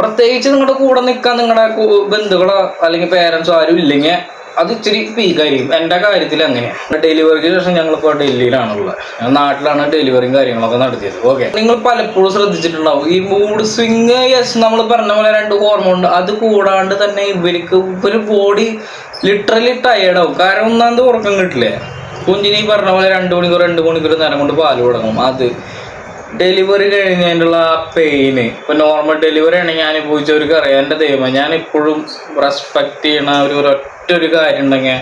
പ്രത്യേകിച്ച് നിങ്ങളുടെ കൂടെ നിൽക്കാൻ നിങ്ങളുടെ ബന്ധുക്കളോ അല്ലെങ്കിൽ പേരൻസോ ആരും ഇല്ലെങ്കിൽ അത് ഇച്ചിരി പീക്കായിരിക്കും. എൻ്റെ കാര്യത്തിൽ അങ്ങനെയാണ്. ഡെലിവറിക്ക് ശേഷം ഞങ്ങളിപ്പോൾ ഡൽഹിയിലാണുള്ളത്. ഞാൻ നാട്ടിലാണ് ഡെലിവറിയും കാര്യങ്ങളൊക്കെ നടത്തിയത്. ഓക്കെ, നിങ്ങൾ പലപ്പോഴും ശ്രദ്ധിച്ചിട്ടുണ്ടാവും ഈ മൂഡ് സ്വിങ്. നമ്മൾ പറഞ്ഞ പോലെ 2 ഹോർമോൺ. അത് കൂടാണ്ട് തന്നെ ഇവര് ബോഡി ലിറ്ററലി ടയേർഡാവും. കാരണം ഒന്നാമത് ഉറക്കം കിട്ടില്ലേ. കുഞ്ഞിന് ഈ പറഞ്ഞ പോലെ 2 മണിക്കൂർ നേരം കൊണ്ട് പാല് കൊടുക്കും. അത് ഡെലിവറി കഴിഞ്ഞതിനുള്ള ആ പെയിന്, ഇപ്പോൾ നോർമൽ ഡെലിവറി ആണെങ്കിൽ ഞാൻ അനുഭവിച്ചവർക്ക് അറിയാം. എൻ്റെ ദൈവം, ഞാൻ ഇപ്പോഴും റെസ്പെക്റ്റ് ചെയ്യണ ഒറ്റൊരു കാര്യം ഉണ്ടെങ്കിൽ,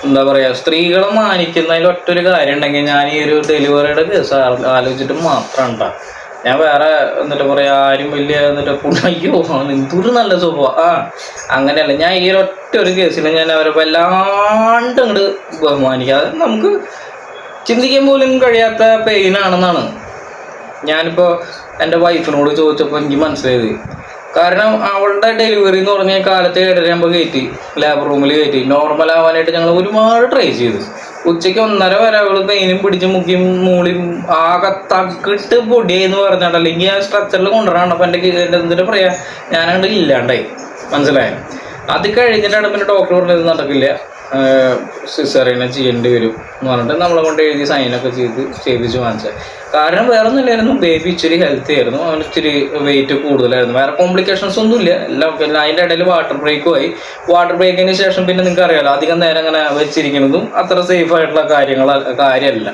എന്താ പറയുക, സ്ത്രീകളെ മാനിക്കുന്നതിൽ ഒറ്റൊരു കാര്യം ഉണ്ടെങ്കിൽ ഞാൻ ഈ ഒരു ഡെലിവറിയുടെ കേസ് ആലോചിച്ചിട്ട് മാത്രം ഉണ്ടാകും. ഞാൻ വേറെ എന്നിട്ട് പറയാ ആരും വലിയ എന്നിട്ട് അയ്യോ എന്തൊരു നല്ല സ്വഭാവം അങ്ങനെയല്ല. ഞാൻ ഈ ഒറ്റ ഒരു കേസിൽ ഞാൻ അവരെ വല്ലാണ്ട് അങ്ങോട്ട് ബഹുമാനിക്കാതെ നമുക്ക് ചിന്തിക്കാൻ പോലും കഴിയാത്ത പെയിനാണെന്നാണ് ഞാനിപ്പോൾ എൻ്റെ വൈഫിനോട് ചോദിച്ചപ്പോൾ എനിക്ക് മനസ്സിലായത്. കാരണം അവളുടെ ഡെലിവറി എന്ന് പറഞ്ഞാൽ കാലത്ത് 7:30 കയറ്റി ലേബർ റൂമിൽ കയറ്റി നോർമൽ ആവാനായിട്ട് ഞങ്ങൾ ഒരുപാട് ട്രൈ ചെയ്തു. ഉച്ചയ്ക്ക് 1:30 വരെ അവള് പെയിനും പിടിച്ച് മുക്കിയും മൂളിയും ആകെ തക്കിട്ട് പൊടിയെന്ന് പറഞ്ഞാൽ അല്ലെങ്കിൽ ആ സ്ട്രക്ചറിൽ കൊണ്ടുവരാണ്. അപ്പം എൻ്റെ എന്തിനാ പറയാ ഞാനങ്ങോട്ട് ഇല്ലാണ്ടായി. മനസ്സിലായോ? അത് കഴിഞ്ഞിട്ടാണ് പിന്നെ ഡോക്ടർ പറഞ്ഞത് നടക്കില്ല, സിസേറിയനെ ചെയ്യേണ്ടി വരും എന്ന് പറഞ്ഞിട്ട് നമ്മളെ കൊണ്ട് എഴുതി സൈനൊക്കെ ചെയ്യിച്ച് വാങ്ങിച്ചത്. കാരണം വേറെ ഒന്നുമില്ലായിരുന്നു, ബേബി ഇച്ചിരി ഹെൽത്തി ആയിരുന്നു, അവന് ഇച്ചിരി വെയിറ്റ് കൂടുതലായിരുന്നു, വേറെ കോംപ്ലിക്കേഷൻസ് ഒന്നുമില്ല. എല്ലാം അതിൻ്റെ ഇടയിൽ വാട്ടർ ബ്രേക്കും ആയി. വാട്ടർ ബ്രേക്കിന് ശേഷം പിന്നെ നിങ്ങൾക്ക് അറിയാമല്ലോ, അധികം നേരം അങ്ങനെ വെച്ചിരിക്കുന്നതും അത്ര സേഫ് ആയിട്ടുള്ള കാര്യമല്ല.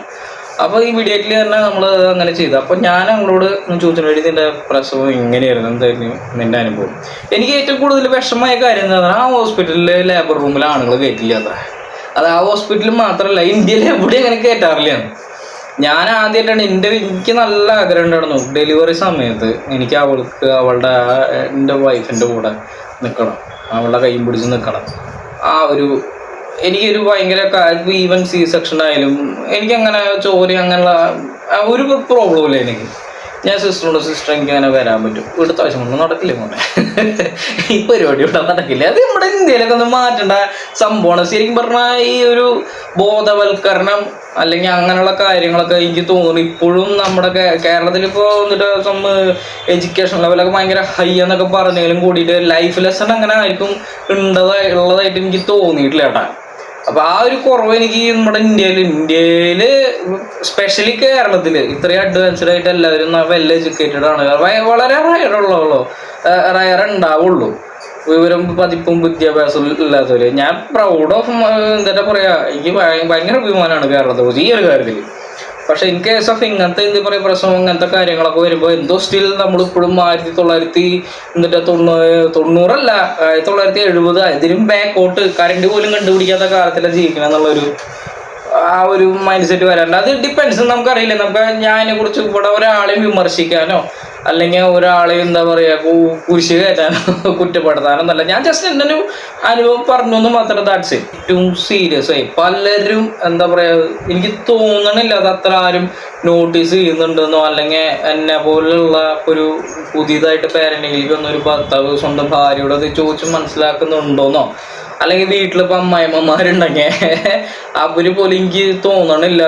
അപ്പോൾ ഈ വീഡിയോയിൽ തന്നെ നമ്മൾ അങ്ങനെ ചെയ്തു. അപ്പോൾ ഞാൻ അവളോട് ചോദിച്ചു, നിന്റെ പ്രസവം എങ്ങനെയായിരുന്നു, എന്തായിരുന്നു നിന്റെ അനുഭവം? എനിക്ക് ഏറ്റവും കൂടുതൽ വിഷമമായ കാര്യം എന്താ പറഞ്ഞാൽ, ആ ഹോസ്പിറ്റലിലെ ലേബർ റൂമിൽ ആണുങ്ങൾ കയറ്റില്ല അത്ര. അത് ആ ഹോസ്പിറ്റലിൽ മാത്രമല്ല, ഇന്ത്യയിൽ എവിടെ അങ്ങനെ കയറ്റാറില്ല. ഞാൻ ആദ്യമായിട്ടാണ് എനിക്ക് നല്ല ആഗ്രഹം ഉണ്ടായിരുന്നു ഡെലിവറി സമയത്ത് എനിക്ക് അവളുടെ എൻ്റെ വൈഫിൻ്റെ കൂടെ നിൽക്കണം, അവളുടെ കൈയും പിടിച്ച് നിൽക്കണം. എനിക്കൊരു ഭയങ്കര ഈവൻ സി സെക്ഷൻ ആയാലും എനിക്കങ്ങനെ ചോരി അങ്ങനെയുള്ള ഒരു പ്രോബ്ലം ഇല്ല എനിക്ക്. ഞാൻ സിസ്റ്റർ എനിക്ക് അങ്ങനെ വരാൻ പറ്റും, ഇവിടുത്തെ ആവശ്യമൊന്നും നടക്കില്ല കൊണ്ട് ഈ പരിപാടി ഇവിടെ നടക്കില്ല. അത് നമ്മുടെ ഇന്ത്യയിലൊക്കെ ഒന്ന് മാറ്റേണ്ട സംഭവമാണ്. ശരിക്കും പറഞ്ഞാൽ ഈ ഒരു ബോധവൽക്കരണം അല്ലെങ്കിൽ അങ്ങനെയുള്ള കാര്യങ്ങളൊക്കെ എനിക്ക് തോന്നുന്നു ഇപ്പോഴും നമ്മുടെ കേരളത്തിൽ ഇപ്പോൾ വന്നിട്ട് എഡ്യൂക്കേഷൻ ലെവലൊക്കെ ഭയങ്കര ഹൈ എന്നൊക്കെ പറഞ്ഞാലും കൂടിയിട്ട് ലൈഫ് ലെസൺ അങ്ങനെ ആയിരിക്കും ഉള്ളതായിട്ട് എനിക്ക് തോന്നിയിട്ടില്ല കേട്ടാ. അപ്പൊ ആ ഒരു കുറവ് എനിക്ക് നമ്മുടെ ഇന്ത്യയില് സ്പെഷ്യലി കേരളത്തില് ഇത്രയും അഡ്വാൻസ്ഡ് ആയിട്ട് എല്ലാവരും വെൽ എഡ്യൂക്കേറ്റഡ് ആണ്. വളരെ റയർ ഉണ്ടാവുള്ളൂ വിവരം പതിപ്പും വിദ്യാഭ്യാസവും ഇല്ലാത്തവര്. ഞാൻ പ്രൗഡ് ഓഫ് എന്താ പറയാ, എനിക്ക് ഭയങ്കര അഭിമാനമാണ് കേരളത്തെ കുറിച്ച് ഈ ഒരു കാര്യത്തിൽ. പക്ഷെ ഇൻ കേസ് ഓഫ് ഇങ്ങനത്തെ എന്താ പറയുക പ്രശ്നം അങ്ങനത്തെ കാര്യങ്ങളൊക്കെ വരുമ്പോൾ എന്തോ സ്റ്റിൽ നമ്മളിപ്പോഴും 1970 ഇതിനും ബാക്കോട്ട് കറണ്ട് പോലും കണ്ടുപിടിക്കാത്ത കാലത്തിലാണ് ജീവിക്കണം എന്നുള്ളൊരു ആ ഒരു മൈൻഡ് സെറ്റ് വരാറുണ്ട്. അത് ഡിപ്പെൻഡ്സ്, നമുക്കറിയില്ല. ഞാൻ അതിനെ കുറിച്ച് ഇവിടെ ഒരാളെയും വിമർശിക്കാനോ അല്ലെങ്കിൽ ഒരാളെ എന്താ പറയുക കുരിശ് കയറ്റാനോ കുറ്റപ്പെടുത്താനോ എന്നല്ല. ഞാൻ ജസ്റ്റ് എൻ്റെ ഒരു അനുഭവം പറഞ്ഞു എന്ന് മാത്രം. That's it. ഏറ്റവും സീരിയസ് ആയി പലരും എന്താ പറയുക, എനിക്ക് തോന്നണില്ല അത് അത്ര ആരും നോട്ടീസ് ചെയ്യുന്നുണ്ടെന്നോ അല്ലെങ്കിൽ എന്നെ പോലുള്ള ഒരു പുതിയതായിട്ട് പാരന്റിങ്ങിലേക്ക് വന്നൊരു ഭർത്താവ് സ്വന്തം ഭാര്യയോട് അത് ചോദിച്ച് മനസ്സിലാക്കുന്നുണ്ടോന്നോ അല്ലെങ്കിൽ വീട്ടിലിപ്പോൾ അമ്മായിമ്മമാരുണ്ടെങ്കിൽ അവര് പോലും എനിക്ക് തോന്നണില്ല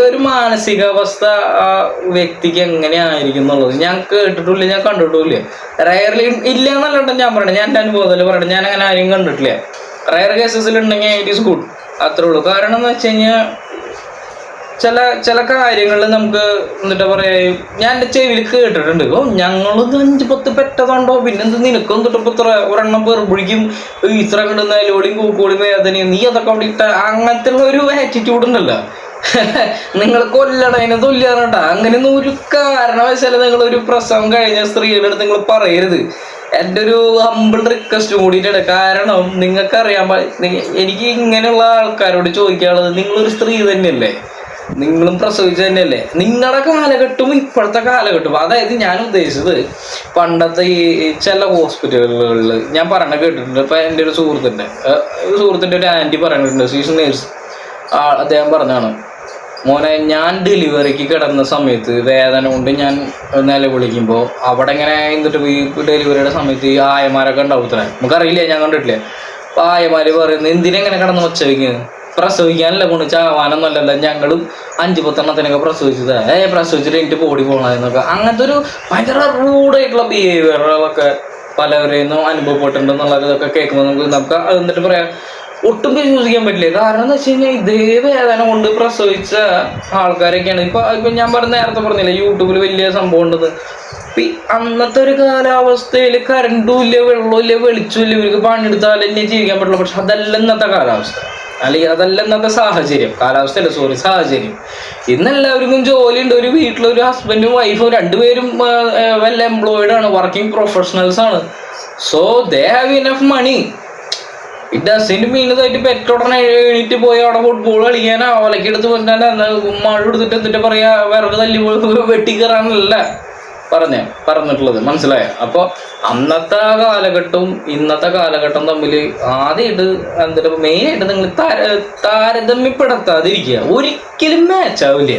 ഒരു മാനസികാവസ്ഥ ആ വ്യക്തിക്ക് എങ്ങനെയായിരിക്കും എന്നുള്ളത് ഞാൻ കേട്ടിട്ടില്ല, ഞാൻ കണ്ടിട്ടില്ല. റയർലി ഇല്ല എന്നല്ല ഞാൻ പറയണേ, ഞാൻ എൻ്റെ അനുഭവത്തിൽ പറയണേ, ഞാൻ അങ്ങനെ ആരെയും കണ്ടിട്ടില്ല. റയർ കേസസിൽ ഉണ്ടെങ്കിൽ ഇറ്റ് ഈസ് ഗുഡ്, അത്രേ ഉള്ളൂ. കാരണം എന്ന് വെച്ച് കഴിഞ്ഞാൽ ചില കാര്യങ്ങളിൽ നമുക്ക് എന്നിട്ട് പറയാ, ഞാൻ എൻ്റെ ചെവിയിൽ കേട്ടിട്ടുണ്ട്, ഞങ്ങളൊന്ന് 5-10 പെറ്റതുണ്ടോ, പിന്നെന്ത് നിനക്കും തൊട്ടിപ്പോൾ ഇത്ര ഒരെണ്ണം പെറുപിടിക്കും, ഇത്ര കിട്ടുന്ന ലോളിയും കൂക്കോളിയും വേദനയും, നീ അതൊക്കെ അവിടെ ഇട്ട അങ്ങനത്തെ ഉള്ള ഒരു ആറ്റിറ്റ്യൂഡ് ഉണ്ടല്ലോ. നിങ്ങൾ കൊല്ലണതിന് തുല്യാണട്ടാ. അങ്ങനെയൊന്നും ഒരു കാരണവശാലും നിങ്ങളൊരു പ്രസവം കഴിഞ്ഞ സ്ത്രീകളുടെ അടുത്ത് നിങ്ങൾ പറയരുത്. എൻ്റെ ഒരു ഹമ്പിൾ റിക്വസ്റ്റ് കൂടിയിട്ടാണ്. കാരണം നിങ്ങൾക്കറിയാൻ എനിക്ക് ഇങ്ങനെയുള്ള ആൾക്കാരോട് ചോദിക്കാനുള്ളത്, നിങ്ങളൊരു സ്ത്രീ തന്നെയല്ലേ, നിങ്ങളും പ്രസവിച്ച തന്നെയല്ലേ. നിങ്ങളുടെ കാലഘട്ടവും ഇപ്പോഴത്തെ കാലഘട്ടവും, അതായത് ഞാൻ ഉദ്ദേശിച്ചത് പണ്ടത്തെ ഈ ചില ഹോസ്പിറ്റലുകളിൽ ഞാൻ പറഞ്ഞ കേട്ടിട്ടുണ്ട്. ഇപ്പം എൻ്റെ ഒരു സുഹൃത്തിൻ്റെ ഒരു ആൻറ്റി പറഞ്ഞിട്ടുണ്ട്, സീസ് നേഴ്സ്. അദ്ദേഹം പറഞ്ഞാണ്, മോനെ ഞാൻ ഡെലിവറിക്ക് കിടന്ന സമയത്ത് വേദന കൊണ്ട് ഞാൻ നിലവിളിക്കുമ്പോൾ അവിടെ ഇങ്ങനെ എന്നിട്ട് ഈ ഡെലിവറിയുടെ സമയത്ത് ഈ ആയമാരൊക്കെ ഉണ്ടാവത്തില്ല, നമുക്കറിയില്ല, ഞാൻ കണ്ടിട്ടില്ല. അപ്പോൾ ആയമാര് പറയുന്നത്, എന്തിനെങ്ങനെ കിടന്ന് ഒച്ച വയ്ക്കുന്നത്, പ്രസവിക്കാനല്ല കൊണ്ട് ചാവാനൊന്നുമല്ലല്ല, ഞങ്ങളും 5-10 പ്രസവിച്ചത്, പ്രസവിച്ചിട്ട് എനിക്ക് പോടി പോകണമെന്നൊക്കെ. അങ്ങനത്തെ ഒരു ഭയങ്കര റൂഡായിട്ടുള്ള ബിഹേവിയറുകളൊക്കെ പലവരെയും അനുഭവപ്പെട്ടിട്ടുണ്ടെന്നുള്ളതൊക്കെ കേൾക്കുമ്പോൾ നമുക്ക് എന്നിട്ട് പറയാം ഒട്ടും വിശ്വസിക്കാൻ പറ്റില്ല. കാരണം എന്ന് വെച്ച് കഴിഞ്ഞാൽ ഇതേ വേദന കൊണ്ട് പ്രസവിച്ച ആൾക്കാരൊക്കെയാണ് ഇപ്പൊ ഞാൻ നേരത്തെ പറഞ്ഞില്ലേ, യൂട്യൂബിൽ വലിയ സംഭവം ഉണ്ടത്. അന്നത്തെ ഒരു കാലാവസ്ഥയിൽ കറണ്ടും ഇല്ല, വെള്ളവും ഇല്ല, വെളിച്ചവും ഇല്ല, ഇവർക്ക് പണിയെടുത്താൽ തന്നെ ജീവിക്കാൻ പറ്റില്ല. പക്ഷെ അതല്ല ഇന്നത്തെ കാലാവസ്ഥ, അല്ലെങ്കിൽ അതല്ല ഇന്നത്തെ സാഹചര്യം. ഇന്നെല്ലാവർക്കും ജോലിയുണ്ട്, ഒരു വീട്ടിലൊരു ഹസ്ബൻഡും വൈഫും 2 പേരും വെൽ എംപ്ലോയിഡ് ആണ്, വർക്കിംഗ് പ്രൊഫഷണൽസ് ആണ്. So they have enough money. ഈ ഡസിന് മീനതായിട്ട് പെറ്റോടനെ എണീറ്റ് പോയി അവിടെ ഫുട്ബോൾ കളിക്കാനാ ഒലക്കെടുത്ത് കൊണ്ടാ മഴ എടുത്തിട്ട് എന്നിട്ട് പറയാ വിറക് തല്ലി വെട്ടി കയറാനല്ല പറഞ്ഞിട്ടുള്ളത്, മനസ്സിലായോ? അപ്പൊ അന്നത്തെ കാലഘട്ടവും ഇന്നത്തെ കാലഘട്ടം തമ്മിൽ ആദ്യമായിട്ട് എന്താ മെയിനായിട്ട് നിങ്ങൾ താരതമ്യപ്പെടുത്താതിരിക്കുക. ഒരിക്കലും മാച്ച് ആവില്ല.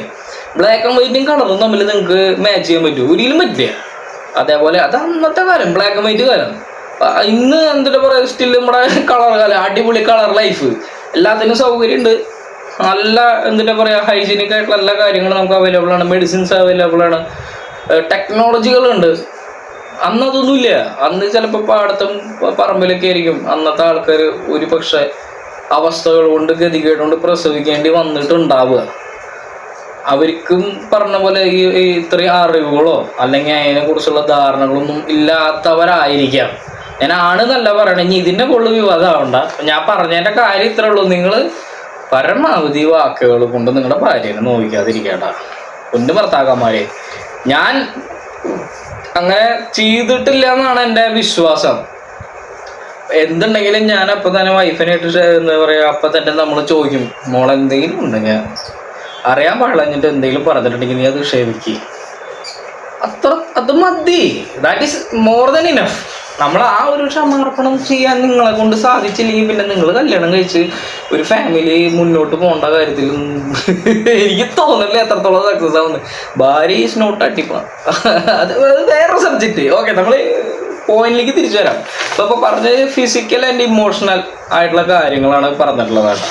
ബ്ലാക്ക് ആൻഡ് വൈറ്റും കളറും തമ്മിൽ നിങ്ങൾക്ക് മാച്ച് ചെയ്യാൻ പറ്റും? ഒരിക്കലും പറ്റില്ല. അതേപോലെ അത് അന്നത്തെ കാലം, ബ്ലാക്ക് ആൻഡ് വൈറ്റ് കാലം. ഇന്ന് എന്താ പറയുക, സ്റ്റിൽ നമ്മുടെ കളർ കാലം, അടിപൊളി കളർ ലൈഫ്, എല്ലാത്തിനും സൗകര്യം ഉണ്ട്. നല്ല എന്താ പറയുക, ഹൈജീനിക് ആയിട്ടുള്ള എല്ലാ കാര്യങ്ങളും നമുക്ക് അവൈലബിൾ ആണ്. മെഡിസിൻസ് അവൈലബിൾ ആണ്, ടെക്നോളജികളുണ്ട്. അന്നതൊന്നുമില്ല. അന്ന് ചിലപ്പോൾ പാടത്തും പറമ്പിലൊക്കെ ആയിരിക്കും അന്നത്തെ ആൾക്കാർ ഒരു പക്ഷെ അവസ്ഥകൾ കൊണ്ട് ഗതികേട് കൊണ്ട് പ്രസവിക്കേണ്ടി വന്നിട്ടുണ്ടാവുക. അവർക്കും പറഞ്ഞ പോലെ ഈ ഇത്രയും അറിവുകളോ അല്ലെങ്കിൽ അതിനെക്കുറിച്ചുള്ള ധാരണകളൊന്നും ഇല്ലാത്തവരായിരിക്കാം. ഞാൻ ആണെന്നല്ല പറയണേ, ഇനി ഇതിൻ്റെ കൂടുതൽ വിവാദമാവണ്ട. ഞാൻ പറഞ്ഞതിൻ്റെ കാര്യം ഇത്രേ ഉള്ളൂ. നിങ്ങൾ പരമാവധി വാക്കുകൾ കൊണ്ട് നിങ്ങളുടെ ഭാര്യനെ നോവിക്കാതിരിക്കേണ്ട. പൊന്നു ഭർത്താക്കന്മാരെ, ഞാൻ അങ്ങനെ ചെയ്തിട്ടില്ല എന്നാണ് എൻ്റെ വിശ്വാസം. എന്തുണ്ടെങ്കിലും ഞാൻ അപ്പം തന്നെ വൈഫിനായിട്ട് എന്താ പറയുക, അപ്പം തന്നെ നമ്മൾ ചോദിക്കും, മോളെന്തെങ്കിലും ഉണ്ടെങ്കിൽ അറിയാൻ പാടില്ല, എന്തെങ്കിലും പറഞ്ഞിട്ടുണ്ടെങ്കിൽ നീ അത് ക്ഷമിക്കുക. അത് മതി. That is more than enough. നമ്മൾ ആ ഒരു ക്ഷമാർപ്പണം ചെയ്യാൻ നിങ്ങളെ കൊണ്ട് സാധിച്ചില്ലെങ്കിൽ പിന്നെ നിങ്ങൾ കല്യാണം കഴിച്ച് ഒരു ഫാമിലി മുന്നോട്ട് പോകേണ്ട കാര്യത്തിൽ എനിക്ക് തോന്നില്ല എത്രത്തോളം സക്സസ് ആവുന്നത്. ഭാര്യ ഈസ് നോട്ട് അട്ടിപ്പ, അത് വേറെ സബ്ജക്റ്റ്. ഓക്കെ, നമ്മൾ പോയിന്റിലേക്ക് തിരിച്ചു വരാം. അപ്പോൾ പറഞ്ഞത് ഫിസിക്കൽ ആൻഡ് ഇമോഷണൽ ആയിട്ടുള്ള കാര്യങ്ങളാണ് പറഞ്ഞിട്ടുള്ളതാണ്.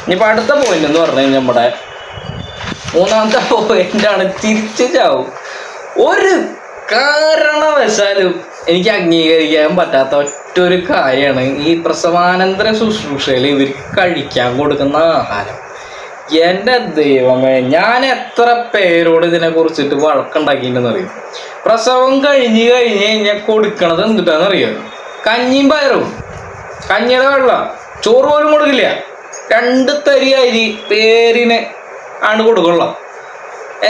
ഇനിയിപ്പോൾ അടുത്ത പോയിന്റ് എന്ന് പറഞ്ഞു കഴിഞ്ഞാൽ നമ്മുടെ മൂന്നാമത്തെ പോയിന്റാണ് തിരിച്ചു ചാവും. ഒരു കാരണവശാലും എനിക്ക് അംഗീകരിക്കാൻ പറ്റാത്ത ഒറ്റൊരു കാര്യമാണ് ഈ പ്രസവാനന്തര ശുശ്രൂഷയിൽ ഇവർക്ക് കഴിക്കാൻ കൊടുക്കുന്ന ആഹാരം. എൻ്റെ ദൈവമേ, ഞാൻ എത്ര പേരോട് ഇതിനെ കുറിച്ചിട്ട് വഴക്കുണ്ടാക്കിയിട്ടുണ്ടെന്ന് അറിയും. പ്രസവം കഴിഞ്ഞ് കഴിഞ്ഞാൽ കൊടുക്കണത് എന്തിട്ടാണെന്നറിയാം? കഞ്ഞിയും പയറും, കഞ്ഞിയുടെ വെള്ളം, ചോറ് പോലും കൊടുക്കില്ല. 2 തരി അരി പേരിന് ആണ് കൊടുക്കുള്ള.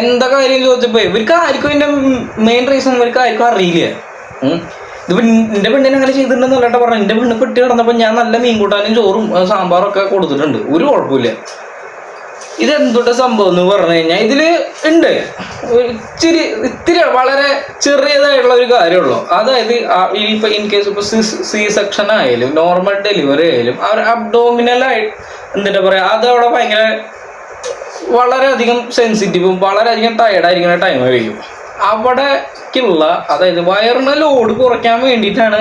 എന്താ കാര്യം ചോദിച്ചപ്പോ ഇവർക്ക് ആർക്കും ഇതിന്റെ മെയിൻ റീസൺ ഇവർക്ക് ആർക്കും അറിയില്ല. ഇതിപ്പോ എന്റെ പെണ്ണിനെ അങ്ങനെ ചെയ്തിട്ടുണ്ടെന്ന് അല്ലാട്ടോ പറഞ്ഞു. എന്റെ പെണ്ണ് പെട്ടി കിടന്നപ്പോ ഞാൻ നല്ല മീൻ കൂട്ടാനും ചോറും സാമ്പാറും ഒക്കെ കൊടുത്തിട്ടുണ്ട്, ഒരു കുഴപ്പമില്ല. ഇതെന്തുട്ട സംഭവം എന്ന് പറഞ്ഞു കഴിഞ്ഞാൽ ഇതില് ഉണ്ട് ഇത്തിരി വളരെ ചെറിയതായിട്ടുള്ള ഒരു കാര്യമുള്ളൂ. അതായത് ഇപ്പൊ ഇൻ കേസ് ഇപ്പൊ സി സെക്ഷൻ ആയാലും നോർമൽ ഡെലിവറി ആയാലും അവർ അബ്ഡോമിനലായിട്ട് എന്താ പറയാ, അതവിടെ ഭയങ്കര വളരെയധികം സെൻസിറ്റീവും വളരെയധികം ടയർഡായിരിക്കുന്ന ടൈമായിരിക്കും. അവിടേക്കുള്ള അതായത് വയറിന് ലോഡ് കുറയ്ക്കാൻ വേണ്ടിയിട്ടാണ്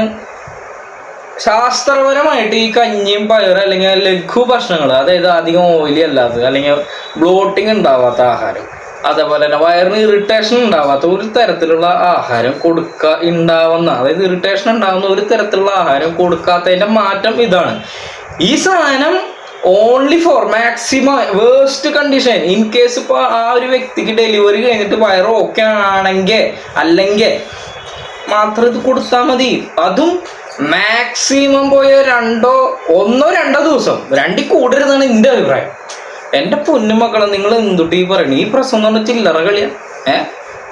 ശാസ്ത്രപരമായിട്ട് ഈ കഞ്ഞിയും പയറ് അല്ലെങ്കിൽ ലഘു ഭക്ഷണങ്ങൾ, അതായത് അധികം ഓയിലി അല്ലാത്തത് അല്ലെങ്കിൽ ബ്ലോട്ടിങ് ഉണ്ടാവാത്ത ആഹാരം, അതേപോലെ തന്നെ വയറിന് ഇറിറ്റേഷൻ ഉണ്ടാവാത്ത ഒരു തരത്തിലുള്ള ആഹാരം അതായത് ഇറിറ്റേഷൻ ഉണ്ടാകുന്ന ഒരു തരത്തിലുള്ള ആഹാരം കൊടുക്കാത്തതിൻ്റെ മാറ്റം ഇതാണ്. ഈ സാധനം only for maximum waste condition in case ഇപ്പോൾ ആ ഒരു വ്യക്തിക്ക് ഡെലിവറി കഴിഞ്ഞിട്ട് വയറ് ഓക്കെ ആണെങ്കിൽ അല്ലെങ്കിൽ മാത്രം ഇത് കൊടുത്താൽ മതി. അതും മാക്സിമം പോയ 1-2 ദിവസം, 2 കൂടരുതാണ് എൻ്റെ അഭിപ്രായം. എൻ്റെ പൊന്നുമക്കളെ, നിങ്ങൾ എന്തുട്ട് ഈ പറയണേ? ഈ പ്രസവം എന്ന് പറഞ്ഞാൽ ചില്ലറ കളിയാ.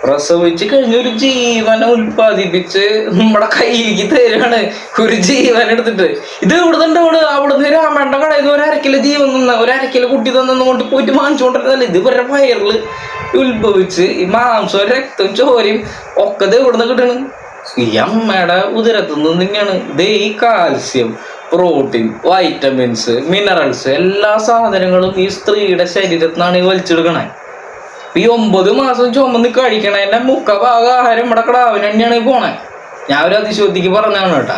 പ്രസവിച്ച് കഴിഞ്ഞ ഒരു ജീവനെ ഉൽപ്പാദിപ്പിച്ച് നമ്മുടെ കയ്യിലേക്ക് തരാണ്, ഒരു ജീവൻ എടുത്തിട്ട്. ഇത് അവിടുന്ന് രാമേണ്ട കടയിൽ നിന്ന് 1/2 കിലോ ജീവൻ തന്ന 1/2 കിലോ കുട്ടി തന്നുകൊണ്ട് പോയിട്ട് വാങ്ങിച്ചുകൊണ്ടിരുന്നല്ലേ. ഇത് ഇവരുടെ വയറിൽ ഉത്ഭവിച്ച് ഈ മാംസവും രക്തവും ചോരയും ഒക്കെ ഇത് ഇവിടുന്ന് കിട്ടണം. ഈ അമ്മയുടെ ഉദരത്തു നിന്ന് തന്നെയാണ് ഇത് ഈ കാൽസ്യം, പ്രോട്ടീൻ, വൈറ്റമിൻസ്, മിനറൽസ് എല്ലാ സാധനങ്ങളും ഈ സ്ത്രീയുടെ ശരീരത്തിൽ നിന്നാണ് ഈ വലിച്ചെടുക്കണേ. ഈ 9 മാസം ചുമന്ന് കഴിക്കണതിൻ്റെ മുഖഭാഗ ആഹാരം ഇവിടെ കിടാവിന് തന്നെയാണ് പോണേ. ഞാൻ ഒരു അതിശോധിക്ക് പറഞ്ഞാണ് കേട്ടാ.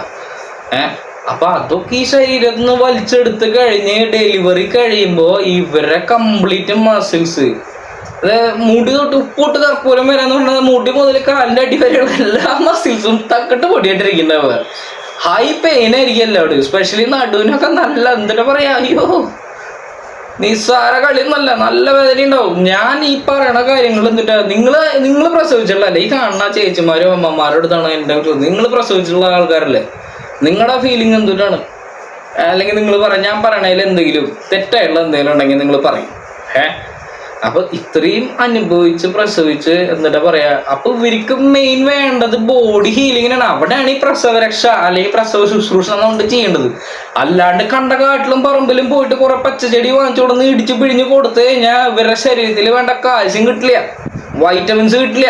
അപ്പൊ അതൊക്കെ ഈ ശരീരത്തിൽ നിന്ന് വലിച്ചെടുത്ത് കഴിഞ്ഞ് ഡെലിവറി കഴിയുമ്പോൾ ഇവരെ കംപ്ലീറ്റ് മസിൽസ്, മുടി തൊട്ട് ഉപ്പോട്ട് കർപ്പൂരം വരാന്ന് പറഞ്ഞാൽ മുടി മുതൽ കാലിൻ്റെ അടി വരെയുള്ള എല്ലാ മസിൽസും തക്കിട്ട് പൊടിയായിട്ടിരിക്കുന്നുണ്ടാവുക. ഹൈ പെയിൻ ആയിരിക്കും എല്ലാവരും, എസ്പെഷ്യലി നടുവിനൊക്കെ നല്ല എന്താ പറയാ, അയ്യോ നിസ്സാര കളിയൊന്നല്ല, നല്ല വേദന ഉണ്ടാവും. ഞാൻ ഈ പറയണ കാര്യങ്ങൾ എന്നിട്ടാ നിങ്ങൾ പ്രസവിച്ചിട്ടുള്ള ഈ കാണുന്ന ചേച്ചിമാരും അമ്മമാരുടെ അടുത്താണ് എൻ്റെ ചോദ്യം. നിങ്ങൾ പ്രസവിച്ചിട്ടുള്ള ആൾക്കാരല്ലേ, നിങ്ങളുടെ ഫീലിംഗ് എന്തിട്ടാണ്? അല്ലെങ്കിൽ നിങ്ങൾ ഞാൻ പറയണതിൽ എന്തെങ്കിലും തെറ്റായിട്ടുള്ള എന്തെങ്കിലും ഉണ്ടെങ്കിൽ നിങ്ങൾ പറയും. അപ്പൊ ഇത്രയും അനുഭവിച്ച് പ്രസവിച്ച് എന്താ പറയാ, അപ്പൊ ഇവർക്ക് മെയിൻ വേണ്ടത് ബോഡി ഹീലിങ്ങിനാണ്. അവിടെയാണ് ഈ പ്രസവരക്ഷ അല്ലെങ്കിൽ പ്രസവ ശുശ്രൂഷ കൊണ്ട് ചെയ്യേണ്ടത്. അല്ലാണ്ട് കണ്ട കാട്ടിലും പറമ്പിലും പോയിട്ട് കുറെ പച്ചച്ചെടി വാങ്ങിച്ചു കൊടുന്ന് ഇടിച്ച് പിഴിഞ്ഞ് കൊടുത്തു കഴിഞ്ഞാൽ ഇവരുടെ ശരീരത്തിൽ വേണ്ട കാൽസ്യം കിട്ടില്ല, വൈറ്റമിൻസ് കിട്ടില്ല,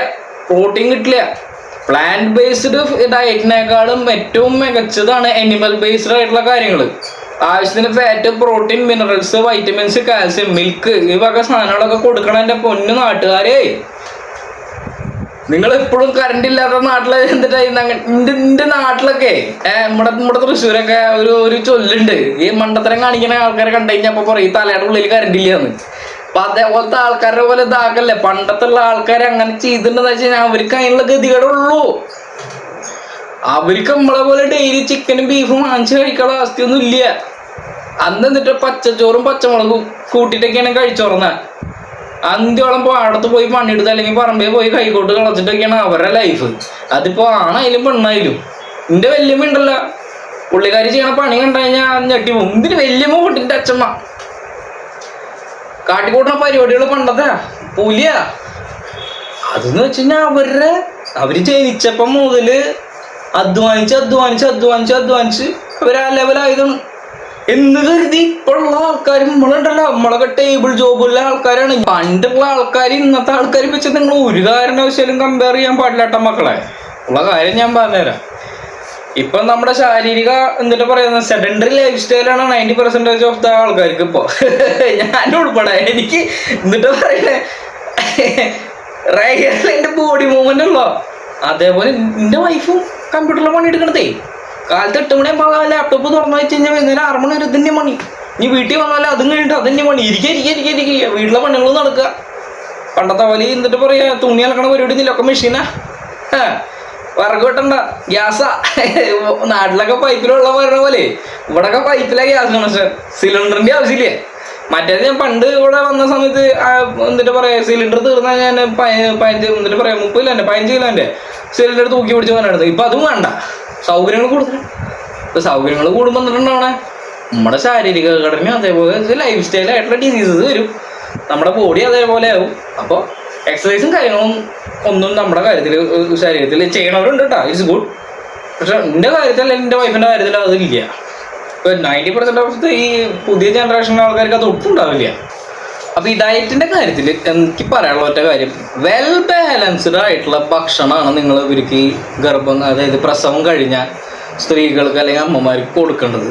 പ്രോട്ടീൻ കിട്ടില്ല. പ്ലാന്റ് ബേസ്ഡ് ഡയറ്റിനേക്കാളും ഏറ്റവും മികച്ചതാണ് അനിമൽ ബേസ്ഡ് ആയിട്ടുള്ള കാര്യങ്ങൾ. ആവശ്യത്തിന് fat, protein, minerals, vitamins, calcium, milk, ഈ വക സാധനങ്ങളൊക്കെ കൊടുക്കണം എൻ്റെ പൊന്നു നാട്ടുകാരെ. നിങ്ങൾ എപ്പോഴും കറണ്ട് ഇല്ലാത്ത നാട്ടില് എന്നിട്ട് എന്റെ നാട്ടിലൊക്കെ നമ്മുടെ തൃശ്ശൂരൊക്കെ ഒരു ചൊല്ലുണ്ട്, ഈ മണ്ടത്തരം കാണിക്കുന്ന ആൾക്കാരെ കണ്ടു കഴിഞ്ഞാൽ അപ്പൊ പറയും തലയുടെ ഉള്ളിൽ കറണ്ട് ഇല്ലാന്ന്. അപ്പൊ അതേപോലത്തെ ആൾക്കാരുടെ പോലെ ഇതാക്കല്ലേ. പണ്ടത്തെ ഉള്ള ആൾക്കാരെ അങ്ങനെ ചെയ്തിട്ടുണ്ടെന്ന് വെച്ച് കഴിഞ്ഞാൽ അവർക്ക് അതിനുള്ള ഗതികേടുള്ളൂ. അവർക്ക് നമ്മളെ പോലെ ഡെയിലി ചിക്കനും ബീഫും വാങ്ങിച്ച് കഴിക്കാനുള്ള അവസ്ഥയൊന്നും ഇല്ല. അന്ന് എന്നിട്ട് പച്ചച്ചോറും പച്ചമുളകും കൂട്ടിയിട്ടൊക്കെയാണ് കഴിച്ചോർന്ന. അന്ത്യോളം പാടത്ത് പോയി പണിയെടുത്ത് അല്ലെങ്കിൽ പറമ്പിൽ പോയി കൈക്കോട്ട് കളച്ചിട്ടൊക്കെയാണ് അവരുടെ ലൈഫ്. അതിപ്പോ ആണായാലും പെണ്ണായാലും. എന്റെ വല്യമ്മ ഉണ്ടല്ലോ, പുള്ളിക്കാരി ചെയ്യണ പണി കണ്ടു കഴിഞ്ഞാൽ ഞെട്ടി പോകും. ഇതിന് വല്യമ്മ കൂട്ടിന്റെ അച്ഛമ്മ കാട്ടിക്കൂട്ടുന്ന പരിപാടികൾ പണ്ടത്തെ പുലിയാ. അതെന്ന് വെച്ച് കഴിഞ്ഞാൽ അവര് ജനിച്ചപ്പം മുതല് അധ്വാനിച്ച് അവരാ ലെവലായതാണ് എന്ന് കരുതി ഇപ്പോഴുള്ള ആൾക്കാരും നമ്മളുണ്ടല്ലോ, നമ്മളൊക്കെ ടേബിൾ ജോബുള്ള ആൾക്കാരാണ്. പണ്ടുള്ള ആൾക്കാർ ഇന്നത്തെ ആൾക്കാർ വെച്ച് നിങ്ങൾ ഒരു കാരണവശാലും കമ്പയർ ചെയ്യാൻ പാടില്ലാട്ട മക്കളെ. ഉള്ള കാര്യം ഞാൻ പറഞ്ഞുതരാം. ഇപ്പൊ നമ്മുടെ ശാരീരിക എന്നിട്ട് പറയുന്ന സെഡൻഡറി ലൈഫ് സ്റ്റൈലാണ് 90% ഓഫ് ദ ആൾക്കാർക്ക് ഇപ്പൊ. ഞാൻ ഉൾപ്പെടെ എനിക്ക് എന്നിട്ട് പറയണേ എന്റെ ബോഡി മൂവ്മെന്റ് ഉള്ളോ. അതേപോലെ എന്റെ വൈഫും കമ്പ്യൂട്ടറിൽ പണിയെടുക്കണതേ. കാലത്ത് 8 മണിയാകുമ്പോൾ ലാപ്ടോപ്പ് തുറന്നു വെച്ച് കഴിഞ്ഞാൽ വൈകുന്നേരം 6 മണി വരെ തന്നെ പണി. നീ വീട്ടിൽ വന്നാലും അതും കഴിഞ്ഞിട്ട് അതന്നെ പണി. ഇരിക്കുക വീട്ടിലെ പണികളും നടക്കുക. പണ്ടത്തെ പോലെ എന്നിട്ട് പറയാ തുണി അലക്കണ പരിപാടി ഒന്നുമില്ല, ഒക്കെ മെഷീനാ. വിറക് വെട്ടണ്ട, ഗ്യാസാ. നാട്ടിലൊക്കെ പൈപ്പിലുള്ള പറഞ്ഞ പോലെ ഇവിടെയൊക്കെ പൈപ്പിലെ ഗ്യാസ് കണക്ഷൻ, സിലിണ്ടറിന്റെ ആവശ്യമില്ല. മറ്റേത് ഞാൻ പണ്ട് ഇവിടെ വന്ന സമയത്ത് എന്നിട്ട് പറയാ സിലിണ്ടർ തീർന്നാൽ ഞാൻ 30 കിലോന്റെ 15 കിലോന്റെ സിലിണ്ടർ തൂക്കി പിടിച്ച് പോകാനായിരുന്നു. ഇപ്പൊ അതും വേണ്ട, സൗകര്യങ്ങൾ കൂടുതലാണ്. ഇപ്പൊ സൗകര്യങ്ങൾ കൂടുമ്പോൾ എന്നിട്ടുണ്ടാവണേ നമ്മുടെ ശാരീരിക ഘടനയും അതേപോലെ ലൈഫ് സ്റ്റൈലായിട്ടുള്ള ഡിസീസസ് വരും. നമ്മുടെ ബോഡി അതേപോലെ ആവും. അപ്പോൾ എക്സസൈസും കാര്യങ്ങളും ഒന്നും നമ്മുടെ കാര്യത്തിൽ ശരീരത്തിൽ ചെയ്യണവരുണ്ട് കേട്ടോ, ഇറ്റ്സ് ഗുഡ്. പക്ഷെ എൻ്റെ കാര്യത്തിൽ അല്ലെങ്കിൽ എൻ്റെ വൈഫിൻ്റെ കാര്യത്തിൽ അതില്ല. ഇപ്പൊ 90% ഓഫ് ഈ പുതിയ ജനറേഷനിലെ ആൾക്കാർക്ക് അത് ഒട്ടും ഉണ്ടാവില്ല. അപ്പൊ ഈ ഡയറ്റിന്റെ കാര്യത്തിൽ എനിക്ക് പറയാനുള്ള ഒറ്റ കാര്യം, വെൽ ബാലൻസ്ഡ് ആയിട്ടുള്ള ഭക്ഷണമാണ് നിങ്ങൾ ഇവർക്ക് ഗർഭം അതായത് പ്രസവം കഴിഞ്ഞ സ്ത്രീകൾക്ക് അല്ലെങ്കിൽ അമ്മമാർക്ക് കൊടുക്കേണ്ടത്.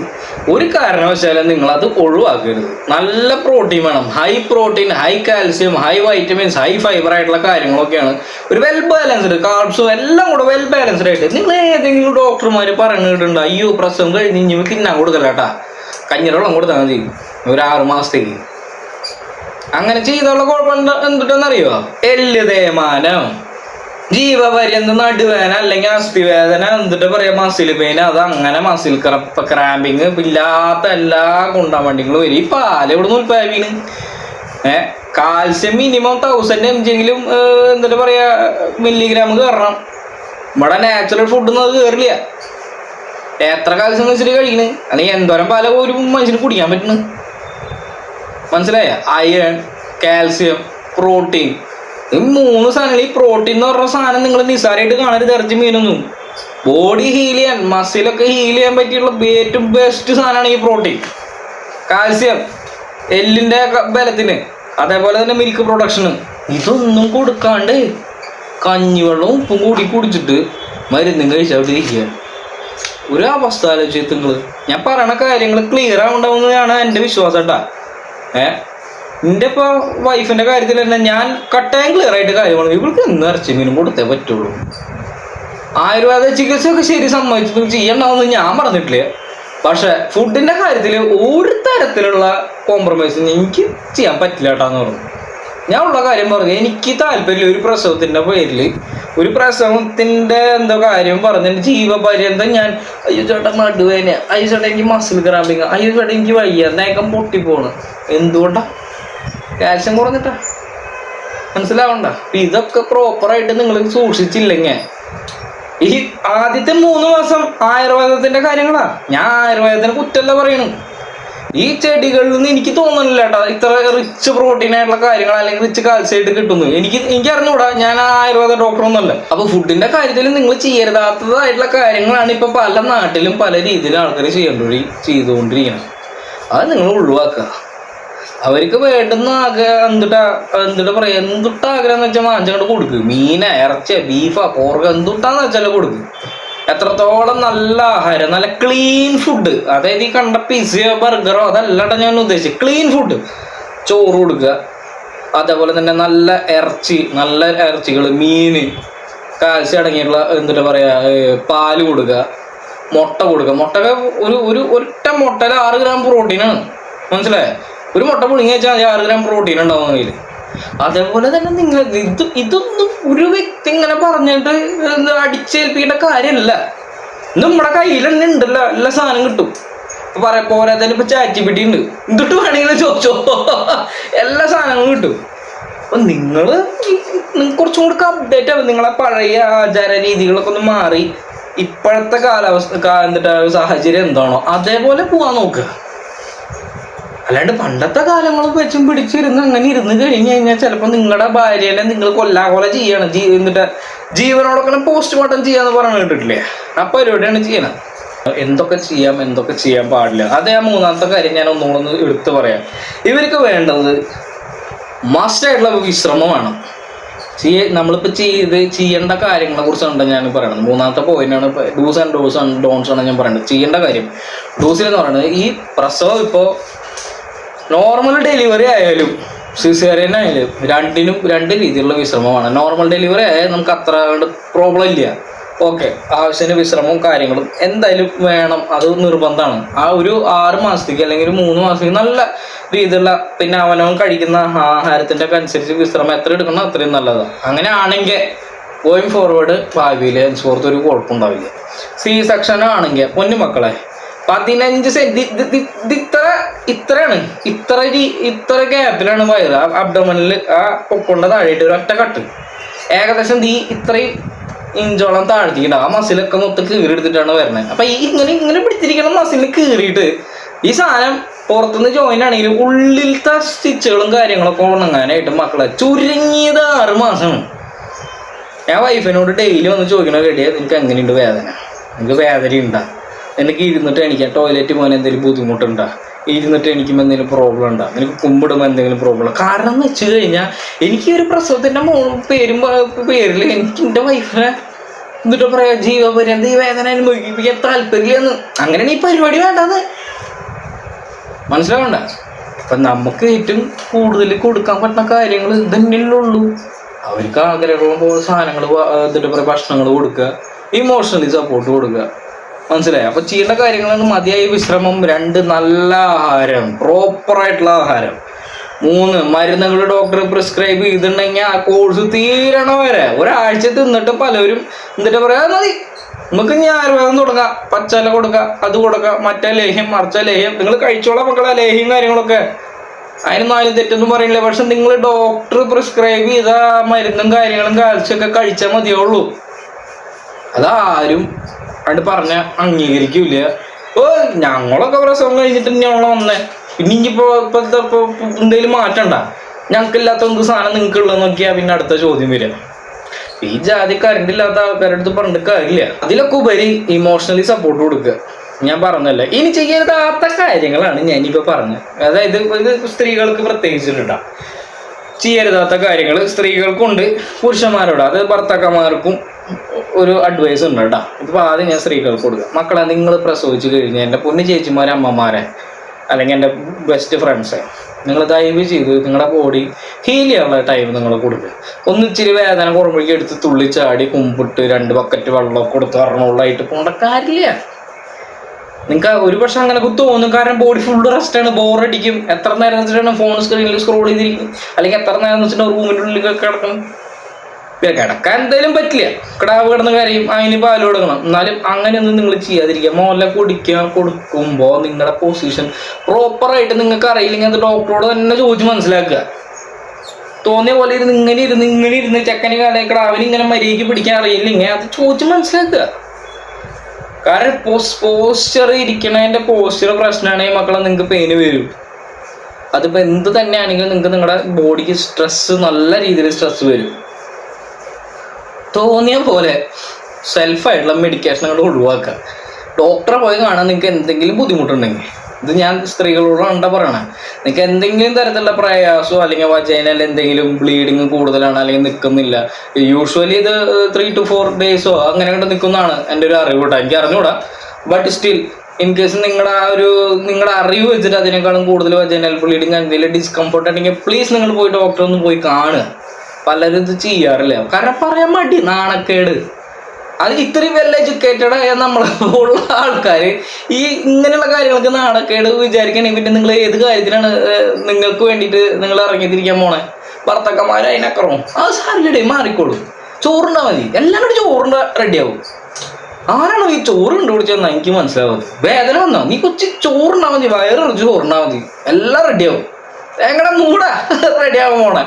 ഒരു കാരണവശാലും നിങ്ങളത് ഒഴിവാക്കരുത്. നല്ല പ്രോട്ടീൻ വേണം, high protein, high calcium, high vitamins, high fibre ആയിട്ടുള്ള കാര്യങ്ങളൊക്കെയാണ് ഒരു വെൽ ബാലൻസ്ഡ്. കാർബ്സും എല്ലാം കൂടെ വെൽ ബാലൻസ്ഡ് ആയിട്ട്. നിങ്ങൾ ഏതെങ്കിലും ഡോക്ടർമാർ പറഞ്ഞിട്ടുണ്ട് അയ്യോ പ്രസവം കഴിഞ്ഞ് ഇനി തിന്നാൻ കൊടുക്കല്ല കേട്ടാ, കഞ്ഞിവെള്ളം കൊടുത്താൽ മതി ഒരു 6 മാസത്തേക്ക്. അങ്ങനെ ചെയ്തുള്ള കുഴപ്പം എന്തിട്ടെന്നറിയോ? എല്ല് തേയ്മാനം, ജീവപര്യന്തം നടുവേദന അല്ലെങ്കിൽ അസ്ഥിവേദന, എന്നിട്ട് പറയാ മസിൽ പെയിൻ, അത് അങ്ങനെ മസിൽ ക്രാമ്പിങ് ഇല്ലാത്ത എല്ലാ കുണ്ടാവണ്ടികളും വരും. ഈ പാല് ഇവിടെ നിന്ന് ഉൽപ്പാദിപ്പിന്. കാൽസ്യം മിനിമം 1000 mg എങ്കിലും എന്നിട്ട് പറയാ മില്ലിഗ്രാം കയറണം. ഇവിടെ നാച്ചുറൽ ഫുഡൊന്നും അത് കയറില്ല. എത്ര കാൽസ്യം വെച്ചിട്ട് കഴിക്കണ്, അല്ലെങ്കിൽ എന്തോരം പാല ഒരു മനുഷ്യന് കുടിക്കാൻ പറ്റുന്നു? മനസ്സിലായ? അയൺ, കാൽസ്യം, പ്രോട്ടീൻ, ഈ 3 സാധനങ്ങൾ. ഈ പ്രോട്ടീൻ എന്ന് പറഞ്ഞ സാധനം നിങ്ങൾ നിസ്സാരമായിട്ട് കാണരുത്. ഇറച്ചി മീനൊന്നും. ബോഡി ഹീൽ ചെയ്യാൻ, മസിലൊക്കെ ഹീൽ ചെയ്യാൻ പറ്റിയുള്ള ഏറ്റവും ബെസ്റ്റ് സാധനമാണ് ഈ പ്രോട്ടീൻ. കാൽസ്യം എല്ലിന്റെ ബലത്തിന്, അതേപോലെ തന്നെ മിൽക്ക് പ്രൊഡക്ഷന്. ഇതൊന്നും കൊടുക്കാണ്ട് കഞ്ഞിവെള്ളവും ഉപ്പും കൂടി കുടിച്ചിട്ട് മരുന്നും കഴിച്ചവിട്ടിരിക്കുക. ഒരു അവസ്ഥ ആലോചിച്ച് നിങ്ങൾ. ഞാൻ പറയണ കാര്യങ്ങൾ ക്ലിയർ ആവുണ്ടാവുന്നതാണ് എൻ്റെ വിശ്വാസം കേട്ടാ. എൻ്റെ ഇപ്പോൾ വൈഫിൻ്റെ കാര്യത്തിൽ തന്നെ ഞാൻ കട്ടായം ക്ലിയർ ആയിട്ട് കാര്യമാണ്. ഇവൾക്ക് ഇന്ന് ഇറച്ചി മീനും കൊടുത്തേ പറ്റുള്ളൂ. ആയുർവേദ ചികിത്സയൊക്കെ ശരി സമ്മതിച്ചു ചെയ്യണമെന്ന് ഞാൻ പറഞ്ഞിട്ടില്ല. പക്ഷെ ഫുഡിൻ്റെ കാര്യത്തിൽ ഒരു തരത്തിലുള്ള കോംപ്രമൈസും എനിക്ക് ചെയ്യാൻ പറ്റില്ല കേട്ടാന്ന് പറഞ്ഞു. ഞാൻ ഉള്ള കാര്യം പറഞ്ഞു. എനിക്ക് താല്പര്യം ഒരു പ്രസവത്തിൻ്റെ പേരിൽ ഒരു പ്രസവത്തിൻ്റെ എന്തോ കാര്യം പറഞ്ഞിട്ട് ജീവപര്യന്തം ഞാൻ അയ്യോ ചേട്ടാ നടുവേന, അയ്യോ ചേട്ടാ എനിക്ക് മസിൽ ക്രാമ്പിങ്, അയ്യോ ചേട്ടാ എനിക്ക് വയ്യ, നേക്കം പൊട്ടിപ്പോണ്. എന്തുകൊണ്ടാ? കാൽസ്യം കുറഞ്ഞിട്ടാ. മനസ്സിലാവണ്ട? ഇതൊക്കെ പ്രോപ്പറായിട്ട് നിങ്ങൾ സൂക്ഷിച്ചില്ലെങ്കിൽ ഈ ആദ്യത്തെ 3 മാസം ആയുർവേദത്തിന്റെ കാര്യങ്ങളാ. ഞാൻ ആയുർവേദത്തിന് കുറ്റല്ല പറയണു. ഈ ചെടികളിൽ നിന്ന് എനിക്ക് തോന്നുന്നില്ല കേട്ടോ ഇത്ര റിച്ച് പ്രോട്ടീൻ ആയിട്ടുള്ള കാര്യങ്ങൾ അല്ലെങ്കിൽ റിച്ച് കാൽസ്യം ആയിട്ട് കിട്ടുന്നു. എനിക്ക് അറിഞ്ഞൂടാ, ഞാൻ ആയുർവേദ ഡോക്ടറൊന്നുമല്ല. അപ്പൊ ഫുഡിന്റെ കാര്യത്തിൽ നിങ്ങൾ ചെയ്യരുതാത്തതായിട്ടുള്ള കാര്യങ്ങളാണ് ഇപ്പൊ പല നാട്ടിലും പല രീതിയിലും ആൾക്കാർ ചെയ്തുകൊണ്ടിരിക്കണം. അത് നിങ്ങൾ ഒഴിവാക്കുക. അവർക്ക് വേണ്ടുന്ന എന്തുട്ടാ പറയാ, എന്തുട്ടാ ആഗ്രഹം എന്ന് വെച്ചാൽ വാങ്ങിച്ചങ്ങോട്ട് കൊടുക്കുക. മീന, ഇറച്ചിയ, ബീഫാ, പോർക്ക, എന്തുട്ടാന്ന് വെച്ചാൽ കൊടുക്കുക. എത്രത്തോളം നല്ല ആഹാരം, നല്ല ക്ലീൻ ഫുഡ്, അതായത് ഈ കണ്ട പിസയോ ബർഗറോ അതല്ലാണ്ട് ഞാൻ ഉദ്ദേശിച്ചത് ക്ലീൻ ഫുഡ്, ചോറ് കൊടുക്കുക. അതേപോലെ തന്നെ നല്ല ഇറച്ചികൾ, മീന്, കാൽസ്യം അടങ്ങിയിട്ടുള്ള എന്തുട്ടാ പറയാ, പാല് കൊടുക്കുക, മുട്ട കൊടുക്കുക. മുട്ടൊക്കെ ഒറ്റ മുട്ടയിൽ 6 ഗ്രാം പ്രോട്ടീനാണ്. മനസ്സിലായോ? ഒരു മുട്ട പുഴുങ്ങി വെച്ചാൽ 6 ഗ്രാം പ്രോട്ടീൻ ഉണ്ടാവും അതിൽ. അതേപോലെ തന്നെ നിങ്ങൾ ഇതൊന്നും ഒരു വ്യക്തി ഇങ്ങനെ പറഞ്ഞിട്ട് അടിച്ചേൽപ്പിക്കേണ്ട കാര്യമല്ല. നമ്മുടെ കയ്യിൽ തന്നെ ഉണ്ടല്ലോ, എല്ലാ സാധനം കിട്ടും. പോരാ തന്നെ ഇപ്പൊ ChatGPT ഉണ്ട്, എന്തിട്ട് വേണമെങ്കിലും ചോദിച്ചോ, എല്ലാ സാധനങ്ങളും കിട്ടും. അപ്പൊ നിങ്ങള് കുറച്ചും കൂടി അപ്ഡേറ്റ് ആവും. നിങ്ങളെ പഴയ ആചാര രീതികളൊക്കെ ഒന്ന് മാറി ഇപ്പോഴത്തെ സാഹചര്യം എന്താണോ അതേപോലെ പോവാൻ നോക്കുക. അല്ലാണ്ട് പണ്ടത്തെ കാലങ്ങൾ വെച്ചും പിടിച്ചിരുന്ന് അങ്ങനെ ഇരുന്ന് കഴിഞ്ഞ് കഴിഞ്ഞാൽ ചിലപ്പോൾ നിങ്ങളുടെ ഭാര്യനെ നിങ്ങൾ കൊല്ലാകൊല ചെയ്യണം. എന്നിട്ട് ജീവനോടൊക്കെ പോസ്റ്റ്മോർട്ടം ചെയ്യാന്ന് പറഞ്ഞു കേട്ടിട്ടില്ലേ? ആ പരിപാടിയാണ് ചെയ്യണം. എന്തൊക്കെ ചെയ്യാൻ പാടില്ല. അതേ 3ാമത്തെ കാര്യം ഞാൻ ഒന്നുകൂടെ എടുത്ത് പറയാം. ഇവർക്ക് വേണ്ടത് മസ്റ്റായിട്ടുള്ള വിശ്രമമാണ്. നമ്മളിപ്പോൾ ചെയ്യേണ്ട കാര്യങ്ങളെ കുറിച്ചാണ് ഞാൻ പറയുന്നത്. 3ാമത്തെ പോയിന്റാണ് ഡൂസ് ആൻഡ് ഡോൺസ് ആണ് ഞാൻ പറയുന്നത്. ചെയ്യേണ്ട കാര്യം ഡൂസിൽ എന്ന് പറയുന്നത്, ഈ പ്രസവം ഇപ്പോൾ നോർമൽ ഡെലിവറി ആയാലും സിസേറിയൻ ആയാലും രണ്ട് രീതിയിലുള്ള വിശ്രമമാണ്. നോർമൽ ഡെലിവറി ആയാൽ നമുക്ക് അത്ര പ്രോബ്ലം ഇല്ല. ഓക്കെ, ആവശ്യത്തിന് വിശ്രമവും കാര്യങ്ങളും എന്തായാലും വേണം, അത് നിർബന്ധമാണ്. ആ ഒരു 6 മാസത്തേക്ക് അല്ലെങ്കിൽ ഒരു 3 മാസത്തേക്ക് നല്ല രീതിയിലുള്ള പിന്നെ അവനവൻ കഴിക്കുന്ന ആഹാരത്തിൻ്റെ ഒക്കെ അനുസരിച്ച് വിശ്രമം എത്ര എടുക്കണം അത്രയും നല്ലതാണ്. അങ്ങനെ ആണെങ്കിൽ ഗോയിങ് ഫോർവേഡ് ഭാവിയിൽ henceforth ഒരു കുഴപ്പമുണ്ടാവില്ല. സെക്ഷൻ ആണെങ്കിൽ പൊന്നുമക്കളെ 15 സെന്റ് ഇത്രയാണ്, ഇത്ര ഗ്യാപ്പിലാണ് വയറ്. അബ്ഡോമനിൽ ആ പൊക്കൊണ്ട താഴെയിട്ട് ഒരു ഒറ്റ കട്ട് ഏകദേശം ഇത്രയും ഇഞ്ചോളം താഴ്ത്തിയിട്ടുണ്ടാവും. ആ മസിലൊക്കെ മൊത്തം കീറിയെടുത്തിട്ടാണ് വരുന്നത്. അപ്പൊ ഈ ഇങ്ങനെ പിടിച്ചിരിക്കുന്ന മസിലിന് കീറിയിട്ട് ഈ സാധനം പുറത്തുനിന്ന് ജോയിൻ ആണെങ്കിലും ഉള്ളിലത്തെ സ്റ്റിച്ചുകളും കാര്യങ്ങളൊക്കെ ഉണങ്ങാനായിട്ട് മക്കളെ ചുരുങ്ങിയത് 6 മാസമാണ്. ഞാൻ വൈഫിനോട് ഡെയിലി വന്ന് ചോദിക്കണ കേട്ടിയാ നിനക്ക് എങ്ങനെയുണ്ട് വേദന, നിനക്ക് വേദന ഉണ്ടാ, എനിക്ക് ഇരുന്നിട്ട് എണീക്കാം, ടോയ്ലറ്റ് പോകാൻ എന്തെങ്കിലും ബുദ്ധിമുട്ടുണ്ടോ, ഇരുന്നിട്ട് എണീക്കുമ്പോൾ എന്തെങ്കിലും പ്രോബ്ലം ഉണ്ടോ, നിനക്ക് കുമ്പിടുമ്പോൾ എന്തെങ്കിലും പ്രോബ്ലം. കാരണം എന്ന് വെച്ച് കഴിഞ്ഞാൽ എനിക്ക് ഒരു പ്രസവത്തിൻ്റെ പേരിൽ എനിക്ക് എൻ്റെ വൈഫിനെ എന്നിട്ട് പറയാ ജീവപര്യന്ത ഈ വേദന അനുഭവിപ്പിക്കാൻ താല്പര്യമില്ലെന്ന്. അങ്ങനെയാണ് ഈ പരിപാടി വേണ്ടത്. മനസ്സിലാവണ്ട? അപ്പം നമുക്ക് ഏറ്റവും കൂടുതൽ കൊടുക്കാൻ പറ്റുന്ന കാര്യങ്ങൾ ഇതന്നെയുള്ളൂ. അവർക്ക് ആഗ്രഹമുള്ള സാധനങ്ങൾ എന്നിട്ട് പറയുക ഭക്ഷണങ്ങൾ കൊടുക്കുക, ഇമോഷണലി സപ്പോർട്ട് കൊടുക്കുക. മനസ്സിലായി? അപ്പൊ ചെയ്യേണ്ട കാര്യങ്ങളാണ് മതിയായ വിശ്രമം, 2 നല്ല ആഹാരം, പ്രോപ്പറായിട്ടുള്ള ആഹാരം, 3 മരുന്നുകൾ ഡോക്ടർ പ്രിസ്ക്രൈബ് ചെയ്തിട്ടുണ്ടെങ്കിൽ ആ കോഴ്സ് തീരണ വരെ ഒരാഴ്ച തിന്നിട്ട് പലരും എന്നിട്ട് പറയാ മതി നമുക്ക് ഇനി ആയുർവേദം തുടങ്ങാം, പച്ചല കൊടുക്കുക, അത് കൊടുക്കുക, മറ്റേ ലേഹ്യം മറിച്ച ലേഹ്യം നിങ്ങൾ കഴിച്ചോളാം മക്കളെ, ലേഹ്യം കാര്യങ്ങളൊക്കെ അതിനൊന്നും ആരും തെറ്റൊന്നും പറയില്ല. പക്ഷെ നിങ്ങൾ ഡോക്ടർ പ്രിസ്ക്രൈബ് ചെയ്ത മരുന്നും കാര്യങ്ങളും കാൽസ്യമൊക്കെ കഴിച്ചാൽ മതിയുള്ളൂ. അതാരും അത് പറഞ്ഞ അംഗീകരിക്കൂല. ഞങ്ങളൊക്കെ പ്രസവം കഴിഞ്ഞിട്ട് ഞങ്ങൾ വന്നേ, പിന്നെ ഇനിയിപ്പോ എന്തെങ്കിലും മാറ്റണ്ട, ഞങ്ങൾക്കില്ലാത്ത എന്ത് സാധനം നിങ്ങൾക്ക് ഉള്ളതെന്ന് നോക്കിയാൽ പിന്നെ അടുത്ത ചോദ്യം വരിക. ഈ ജാതി കറണ്ട് ഇല്ലാത്ത ആൾക്കാരുടെ അടുത്ത് പറഞ്ഞിട്ട് കാര്യമില്ല. അതിലൊക്കെ ഉപരി ഇമോഷണലി സപ്പോർട്ട് കൊടുക്കുക. ഞാൻ പറഞ്ഞല്ലേ, ഇനി ചെയ്യരുതാത്ത കാര്യങ്ങളാണ് ഞാനിപ്പോ പറഞ്ഞത്. അതായത് ഇത് സ്ത്രീകൾക്ക് പ്രത്യേകിച്ചിട്ടാ ചെയ്യരുതാത്ത കാര്യങ്ങൾ സ്ത്രീകൾക്കുണ്ട്, പുരുഷന്മാരോട്, അത് ഭർത്താക്കന്മാർക്കും ഒരു അഡ്വൈസ് ഉണ്ട് കേട്ടോ. ഇതിപ്പോൾ ആദ്യം ഞാൻ സ്ത്രീകൾക്ക് കൊടുക്കുക. മക്കളെ, നിങ്ങൾ പ്രസവിച്ച് കഴിഞ്ഞാൽ എൻ്റെ പൊന്നു ചേച്ചിമാരെ, അമ്മമാരെ, അല്ലെങ്കിൽ എൻ്റെ ബെസ്റ്റ് ഫ്രണ്ട്സെ, നിങ്ങൾ ദയവ് ചെയ്ത് നിങ്ങളുടെ ബോഡി ഹീൽ ചെയ്യാനുള്ള ടൈം നിങ്ങൾ കൊടുക്കുക. ഒന്നിച്ചിരി വേദന കുറമ്പഴേക്ക് എടുത്ത് തുള്ളിച്ചാടി കുമ്പിട്ട് 2 ബക്കറ്റ് വെള്ളമൊക്കെ കൊടുത്ത് പറഞ്ഞുള്ളതായിട്ട് പോകേണ്ട കാര്യമില്ല. നിങ്ങൾക്ക് ഒരു പക്ഷെ അങ്ങനെ തോന്നും, കാരണം ബോഡി ഫുൾ റെസ്റ്റാണ്, ബോറടിക്കും. എത്ര നേരം വെച്ചിട്ടാണ് ഫോൺ സ്ക്രീനിൽ സ്ക്രോൾ ചെയ്തിരിക്കും, അല്ലെങ്കിൽ എത്ര നേരം വെച്ചിട്ട് റൂമിൻ്റെ ഉള്ളിൽ കിടക്കണം. കിടക്കാൻ എന്തായാലും പറ്റില്ല, കിടാവ് കിടന്ന കാര്യം അതിന് പാല് കൊടുക്കണം. എന്നാലും അങ്ങനെയൊന്നും നിങ്ങൾ ചെയ്യാതിരിക്കുക. മോലെ കൊടുക്കുമ്പോൾ നിങ്ങളുടെ പൊസിഷൻ പ്രോപ്പറായിട്ട് നിങ്ങൾക്ക് അറിയില്ലെങ്കിൽ അത് ഡോക്ടറോട് തന്നെ ചോദിച്ച് മനസ്സിലാക്കുക. തോന്നിയ പോലെ ഇങ്ങനെ ഇരുന്ന് ചെക്കന് കിടാവിന് ഇങ്ങനെ മര്യാദയ്ക്ക് പിടിക്കാൻ അറിയില്ലെങ്കിൽ അത് ചോദിച്ച് മനസ്സിലാക്കുക. കാരണം പോസ്റ്റർ ഇരിക്കണതിന്റെ പോസ്റ്റർ പ്രശ്നമാണെങ്കിൽ മക്കളെ നിങ്ങൾക്ക് പെയിന് വരും. അതിപ്പോൾ എന്ത് തന്നെയാണെങ്കിലും നിങ്ങൾക്ക് നിങ്ങളുടെ ബോഡിക്ക് സ്ട്രെസ്, നല്ല രീതിയിൽ സ്ട്രെസ് വരും. തോന്നിയ പോലെ സെൽഫായിട്ടുള്ള മെഡിക്കേഷൻ അങ്ങോട്ട് ഒഴിവാക്കുക. ഡോക്ടറെ പോയി കാണാൻ നിങ്ങൾക്ക് എന്തെങ്കിലും ബുദ്ധിമുട്ടുണ്ടെങ്കിൽ, ഇത് ഞാൻ സ്ത്രീകളോടാണ് പറയണേ, നിങ്ങൾക്ക് എന്തെങ്കിലും തരത്തിലുള്ള പ്രയാസമോ അല്ലെങ്കിൽ വജൈനൽ എന്തെങ്കിലും ബ്ലീഡിങ് കൂടുതലാണ് അല്ലെങ്കിൽ നിൽക്കുന്നില്ല, യൂഷ്വലി ഇത് 3 to 4 days അങ്ങനെ കണ്ട് നിൽക്കുന്നതാണ് എൻ്റെ ഒരു അറിവ് കേട്ടോ. എനിക്ക് അറിഞ്ഞൂടാ. ബട്ട് സ്റ്റിൽ ഇൻ കേസ് നിങ്ങളുടെ അറിവ് വെച്ചിട്ട് അതിനേക്കാളും കൂടുതൽ വജൈനൽ ബ്ലീഡിങ് എന്തെങ്കിലും ഡിസ്കംഫർട്ട് ഉണ്ടെങ്കിൽ പ്ലീസ് നിങ്ങൾ പോയി ഡോക്ടറെ ഒന്ന് പോയി കാണുക. പലരും ഇത് ചെയ്യാറില്ല, കാരണം പറയാൻ മടി, നാണക്കേട്. അത് ഇത്രയും വെൽ എഡ്യൂക്കേറ്റഡ് ആയ നമ്മളെപ്പോലുള്ള ആൾക്കാർ ഈ ഇങ്ങനെയുള്ള കാര്യങ്ങൾക്ക് നാണക്കേട് വിചാരിക്കണമെങ്കിൽ പിന്നെ നിങ്ങൾ ഏത് കാര്യത്തിനാണ് നിങ്ങൾക്ക് വേണ്ടിയിട്ട് നിങ്ങൾ ഇറങ്ങിത്തിരിക്കാൻ പോണേ? ഭർത്താക്കന്മാർ അതിനക്കറവും അത് സാരിയുടെ മാറിക്കോളും. ചോറുണ്ടാ മതി, എല്ലാം കൂടി ചോറുണ്ട റെഡിയാവും. ആരാണോ ഈ ചോറ് കണ്ടുപിടിച്ചതെന്നാ എനിക്ക് മനസ്സിലാവുന്നത്. വേദന വന്നോ, നീ കൊച്ചു ചോറുണ്ടാ മതി, വയറിറച്ച് ചോറുണ്ടാ മതി, എല്ലാം റെഡിയാവും. എങ്ങനെ മൂടാ റെഡിയാവും പോണേ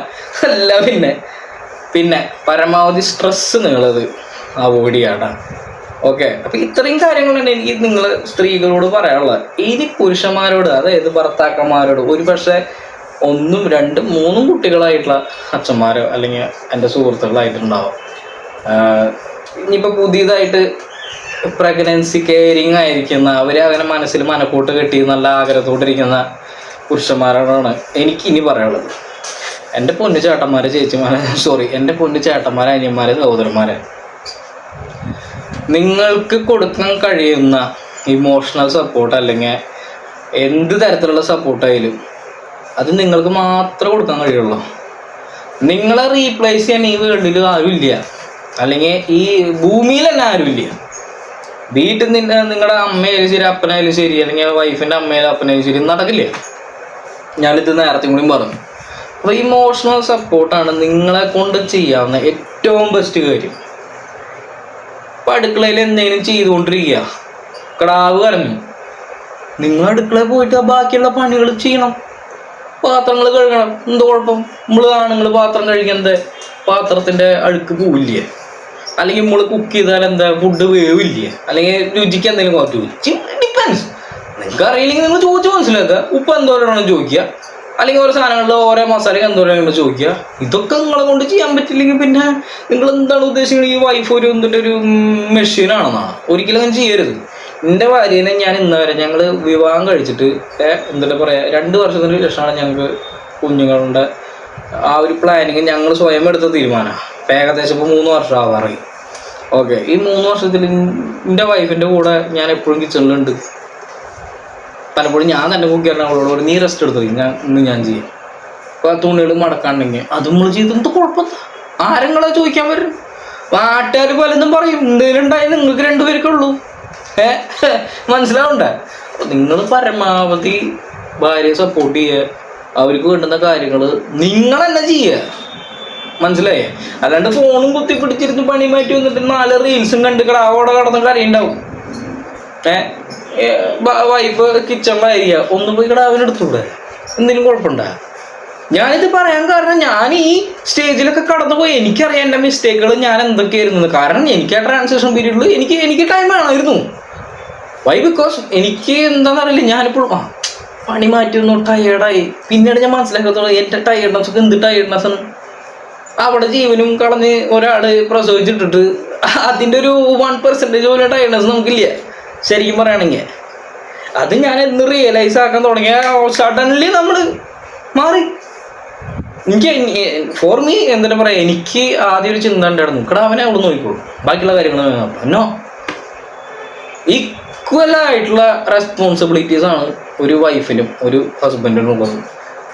അല്ല. പിന്നെ പരമാവധി സ്ട്രെസ് നിങ്ങളത് അവോയ്ഡ് ചെയ്യാട്ടാ. ഓക്കെ, അപ്പം ഇത്രയും കാര്യങ്ങളാണ് എനിക്ക് നിങ്ങൾ സ്ത്രീകളോട് പറയാനുള്ളത്. ഇനി പുരുഷന്മാരോട്, അതായത് ഭർത്താക്കന്മാരോട്, ഒരു പക്ഷേ 1, 2, 3 കുട്ടികളായിട്ടുള്ള അച്ഛന്മാരോ അല്ലെങ്കിൽ എൻ്റെ സുഹൃത്തുക്കളായിട്ടുണ്ടാവും. ഇനിയിപ്പോൾ പുതിയതായിട്ട് പ്രഗ്നൻസി കെയറിങ് ആയിരിക്കുന്ന, അവർ അങ്ങനെ മനസ്സിൽ മനക്കൂട്ട് കെട്ടി നല്ല ആഗ്രഹത്തോട്ടിരിക്കുന്ന പുരുഷന്മാരോടാണ് എനിക്കിനി പറയാനുള്ളത്. എൻ്റെ പൊന്നു ചേട്ടന്മാരെ, ചേച്ചിമാരെ, എൻ്റെ പൊന്നു ചേട്ടന്മാരെ, അനിയന്മാരെ, സഹോദരന്മാരെ, നിങ്ങൾക്ക് കൊടുക്കാൻ കഴിയുന്ന ഇമോഷണൽ സപ്പോർട്ട് അല്ലെങ്കിൽ എന്ത് തരത്തിലുള്ള സപ്പോർട്ടായാലും അത് നിങ്ങൾക്ക് മാത്രമേ കൊടുക്കാൻ കഴിയുള്ളൂ. നിങ്ങളെ റീപ്ലേസ് ചെയ്യാൻ ഈ വേൾഡിൽ ആരുമില്ല, അല്ലെങ്കിൽ ഈ ഭൂമിയിൽ തന്നെ ആരുമില്ല. വീട്ടിൽ നിങ്ങളുടെ അമ്മയായാലും ശരി, അപ്പനായാലും ശരി, അല്ലെങ്കിൽ വൈഫിൻ്റെ അമ്മയായാലും അപ്പനായാലും ശരി, നടക്കില്ല. ഞാനിത് നേരത്തെ കൂടി പറഞ്ഞു. അപ്പോൾ ഇമോഷണൽ സപ്പോർട്ടാണ് നിങ്ങളെ കൊണ്ട് ചെയ്യാവുന്ന ഏറ്റവും ബെസ്റ്റ് കാര്യം. ഇപ്പം അടുക്കളയിൽ എന്തെങ്കിലും ചെയ്തുകൊണ്ടിരിക്കുക, കിടാവ് കലങ്ങി, നിങ്ങൾ അടുക്കളയിൽ പോയിട്ട് ബാക്കിയുള്ള പണികൾ ചെയ്യണം. പാത്രങ്ങൾ കഴുകണം, എന്ത് കുഴപ്പം? നമ്മൾ പാത്രം കഴിക്കുന്നത് പാത്രത്തിൻ്റെ അഴുക്ക് പോവില്ലേ? അല്ലെങ്കിൽ നമ്മൾ കുക്ക് ചെയ്താൽ എന്താ ഫുഡ് വേവില്ലേ? അല്ലെങ്കിൽ രുചിക്ക് എന്തെങ്കിലും കുറച്ച് ഡിപ്പെൻസ്. നിങ്ങൾക്ക് അറിയില്ലെങ്കിൽ നിങ്ങൾ ചോദിച്ച് മനസ്സിലാക്കുക. ഉപ്പ് എന്തോരാണെന്ന് ചോദിക്കുക, അല്ലെങ്കിൽ ഓരോ സാധനങ്ങളിൽ ഓരോ മസാലയ്ക്ക് എന്തോരാണെന്ന് ചോദിക്കുക. ഇതൊക്കെ നിങ്ങളെ കൊണ്ട് ചെയ്യാൻ പറ്റില്ലെങ്കിൽ പിന്നെ നിങ്ങൾ എന്താണ് ഉദ്ദേശിക്കുന്നത്? ഈ വൈഫ് ഒരു മെഷീനാണെന്നാണ്. ഒരിക്കലും അങ്ങനെ ചെയ്യരുത്. എൻ്റെ ഭാര്യനെ ഞാൻ ഇന്ന് വരെ, ഞങ്ങൾ വിവാഹം കഴിച്ചിട്ട് എന്താ പറയുക, 2 വർഷത്തിന് ശേഷമാണ് ഞങ്ങൾക്ക് കുഞ്ഞുങ്ങളുടെ ആ ഒരു പ്ലാനിങ് ഞങ്ങൾ സ്വയം എടുത്ത തീരുമാനമാണ്. ഇപ്പം ഏകദേശം ഇപ്പോൾ 3 വർഷം ആവാറായി. ഓക്കെ, ഈ 3 വർഷത്തിൽ എൻ്റെ വൈഫിൻ്റെ കൂടെ ഞാൻ എപ്പോഴും കിച്ചണിലുണ്ട്. പലപ്പോഴും ഞാൻ തന്നെ കുക്കിയാണ് അവളോട് നീ റെസ്റ്റ് എടുത്തത്, ഞാൻ ചെയ്യും. അപ്പോൾ ആ തുണികൾ മടക്കാണ്ടെങ്കിൽ അത് നമ്മൾ ചെയ്തെന്ത് കുഴപ്പമില്ല. ആരെങ്ങളെ ചോദിക്കാൻ വരും? നാട്ടുകാർ പലതും പറയും, എന്തെങ്കിലും ഉണ്ടായി നിങ്ങൾക്ക് 2 പേർക്കേ ഉള്ളൂ. മനസ്സിലാവണ്ടേ? നിങ്ങൾ പരമാവധി ഭാര്യയെ സപ്പോർട്ട് ചെയ്യുക, അവർക്ക് വേണ്ടുന്ന കാര്യങ്ങൾ നിങ്ങൾ തന്നെ ചെയ്യുക. മനസ്സിലായേ? അല്ലാണ്ട് ഫോണും കുത്തിപ്പിടിച്ചിരുന്ന് പണി മാറ്റി വന്നിട്ട് 4 റീൽസും കണ്ട് കിടാവോടെ കടന്ന് കരയുണ്ടാവും. വൈഫ് കിച്ചണിലായിരിക്കുക, ഒന്ന് പോയി കിടാവിനെടുത്തൂടെ? എന്തെങ്കിലും കുഴപ്പമുണ്ടോ? ഞാനിത് പറയാൻ കാരണം, ഞാൻ ഈ സ്റ്റേജിലൊക്കെ കടന്നു പോയി എനിക്കറിയാം എൻ്റെ മിസ്റ്റേക്കുകൾ ഞാൻ എന്തൊക്കെയായിരുന്നു. കാരണം എനിക്ക് ആ ട്രാൻസിഷൻ പീരീഡിൽ എനിക്ക് ടൈം വേണമായിരുന്നു. വൈ? ബിക്കോസ് എനിക്ക് എന്താണെന്നറിയില്ല, ഞാനിപ്പോഴും പണി മാറ്റി വന്നു, ടയേർഡായി. പിന്നീട് ഞാൻ മനസ്സിലാക്കത്തുള്ളൂ എൻ്റെ ടയേർഡ്നെസ് ഒക്കെ എന്ത് ടയേർഡ്നെസ് ആണ്. അവിടെ ജീവനും കളഞ്ഞ് ഒരാൾ പ്രസവിച്ചിട്ടിട്ട് അതിൻ്റെ ഒരു 1% പോലും ടയേർഡ്നെസ് നമുക്കില്ല ശരിക്കും പറയുകയാണെങ്കിൽ. അത് ഞാൻ എന്ന് റിയലൈസ് ആക്കാൻ തുടങ്ങിയ സഡൻലി നമ്മൾ മാറി. ഫോർ മീ എന്താ പറയുക, എനിക്ക് ആദ്യം ഒരു ചിന്ത ഉണ്ടായിരുന്നു, അവനെ അവിടെ നോക്കിക്കോളൂ, ബാക്കിയുള്ള കാര്യങ്ങൾ നോ. ഈക്വലായിട്ടുള്ള റെസ്പോൺസിബിലിറ്റീസാണ് ഒരു വൈഫിനും ഒരു ഹസ്ബൻഡിനും ഉള്ളത്,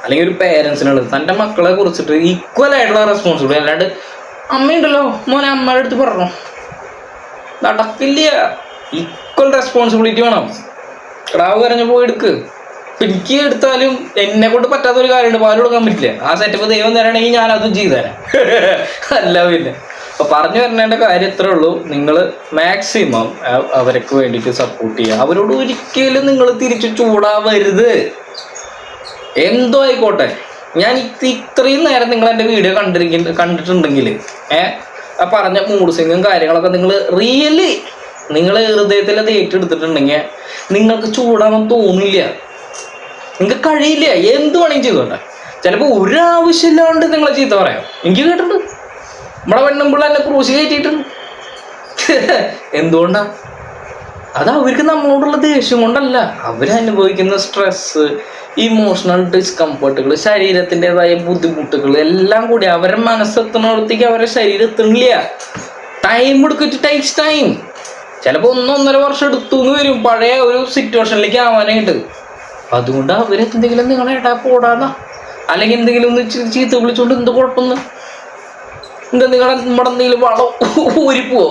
അല്ലെങ്കിൽ ഒരു പേരൻസിനുള്ളത്. തൻ്റെ മക്കളെ കുറിച്ചിട്ട് ഈക്വലായിട്ടുള്ള റെസ്പോൺസിബിലിറ്റി. അല്ലാണ്ട് അമ്മയുണ്ടല്ലോ മോനെ അമ്മയുടെ അടുത്ത് പറഞ്ഞു നടക്കില്ല. ഈക്വൽ റെസ്പോൺസിബിലിറ്റി വേണം. കിടാവ് കരഞ്ഞു പോയി എടുക്ക്. എനിക്ക് എടുത്താലും എന്നെ കൊണ്ട് പറ്റാത്തൊരു കാര്യമുണ്ട്, പാല് കൊടുക്കാൻ പറ്റില്ല. ആ സെറ്റപ്പ് ദൈവം തരാണെങ്കിൽ ഞാനതും ചെയ്തു തരാം. അല്ല പിന്നെ. അപ്പോൾ പറഞ്ഞു വരേണ്ട കാര്യം ഇത്രേ ഉള്ളൂ. നിങ്ങൾ മാക്സിമം അവർക്ക് വേണ്ടിയിട്ട് സപ്പോർട്ട് ചെയ്യുക. അവരോട് ഒരിക്കലും നിങ്ങൾ തിരിച്ചു ചൂടാവരുത്. എന്തോ ആയിക്കോട്ടെ. ഞാൻ ഇത്രയും നേരം നിങ്ങൾ എൻ്റെ വീഡിയോ കണ്ടിട്ടുണ്ടെങ്കിൽ പറഞ്ഞ മൂഡ് സ്വിങ്ങും കാര്യങ്ങളൊക്കെ നിങ്ങൾ റിയലി നിങ്ങൾ ഹൃദയത്തിൽ അത് ഏറ്റെടുത്തിട്ടുണ്ടെങ്കിൽ നിങ്ങൾക്ക് ചൂടാവാൻ തോന്നില്ല, നിങ്ങൾക്ക് കഴിയില്ല, എന്ത് വേണമെങ്കിൽ ചെയ്തോട്ടെ. ചിലപ്പോൾ ഒരാവശ്യമില്ലാണ്ട് നിങ്ങളെ ചീത്ത പറയാം. എനിക്ക് കേട്ടിട്ടുണ്ട്, നമ്മുടെ പെണ്ണുമ്പിള്ള എന്നെ ക്രൂശ് കയറ്റിയിട്ടുണ്ട്. എന്തുകൊണ്ടാ? അത് അവർക്ക് നമ്മളോടുള്ള ദേഷ്യം കൊണ്ടല്ല, അവരനുഭവിക്കുന്ന സ്ട്രെസ്, ഇമോഷണൽ ഡിസ്കംഫർട്ടുകൾ, ശരീരത്തിൻ്റെതായ ബുദ്ധിമുട്ടുകൾ എല്ലാം കൂടി അവരുടെ മനസ്സെത്തുന്നിടത്തേക്ക് അവരുടെ ശരീരം എത്തുന്നില്ല. ടൈം എടുക്കും, ഇറ്റ് ടേക്സ് ടൈം. ചിലപ്പോൾ 1-1.5 വർഷം എടുത്തു എന്ന് വരും പഴയ ഒരു സിറ്റുവേഷനിലേക്ക് ആവാനായിട്ട്. അതുകൊണ്ട് അവരെന്തെങ്കിലും നിങ്ങളെ ഇടാ പോടാന്നാ, അല്ലെങ്കിൽ എന്തെങ്കിലും ഒന്ന് ചീത്ത വിളിച്ചോണ്ട് എന്ത് കുഴപ്പമൊന്നും, എന്താ നിങ്ങളെ നമ്മുടെ എന്തെങ്കിലും വളം ഊരിപ്പോവോ?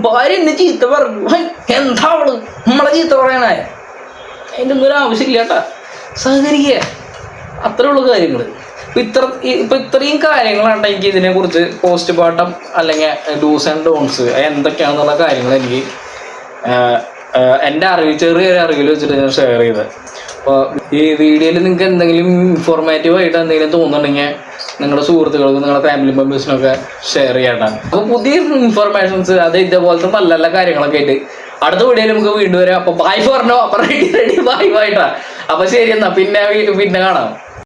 ഭാര്യ എന്നെ ചീത്ത പറഞ്ഞു, എന്താ അവള് നമ്മളെ ചീത്ത പറയാനായ? അതിൻ്റെ ഒന്നും ഒരു ആവശ്യമില്ല കേട്ടാ, സഹകരിക്കുക, അത്രേ ഉള്ള കാര്യങ്ങൾ. ഇപ്പം ഇത്രയും കാര്യങ്ങളാണ് എനിക്ക് ഇതിനെക്കുറിച്ച് പോസ്റ്റ്മോർട്ടം അല്ലെങ്കിൽ ഡൂസ് ആൻഡ് ഡോൺസ് എന്തൊക്കെയാണെന്നുള്ള കാര്യങ്ങൾ എനിക്ക് എൻ്റെ അറിവ്, ചെറിയൊരു അറിവിൽ വെച്ചിട്ട് ഞാൻ ഷെയർ ചെയ്തത്. അപ്പോൾ ഈ വീഡിയോയിൽ നിങ്ങൾക്ക് എന്തെങ്കിലും ഇൻഫോർമേറ്റീവായിട്ട് എന്തെങ്കിലും തോന്നുന്നുണ്ടെങ്കിൽ നിങ്ങളുടെ സുഹൃത്തുക്കൾക്കും നിങ്ങളുടെ ഫാമിലി മെമ്പേഴ്സിനൊക്കെ ഷെയർ ചെയ്യട്ടാണ്. അപ്പോൾ പുതിയ ഇൻഫർമേഷൻസ് അത് ഇതേപോലത്തെ നല്ല നല്ല കാര്യങ്ങളൊക്കെ ആയിട്ട് അടുത്ത വീഡിയോയിൽ നമുക്ക് വീണ്ടും വരാം. അപ്പോൾ ബായ് പറഞ്ഞോ, അപ്പം റെഡി ബൈ ആയിട്ടാ. അപ്പോൾ ശരി എന്നാ, പിന്നെ കാണാം.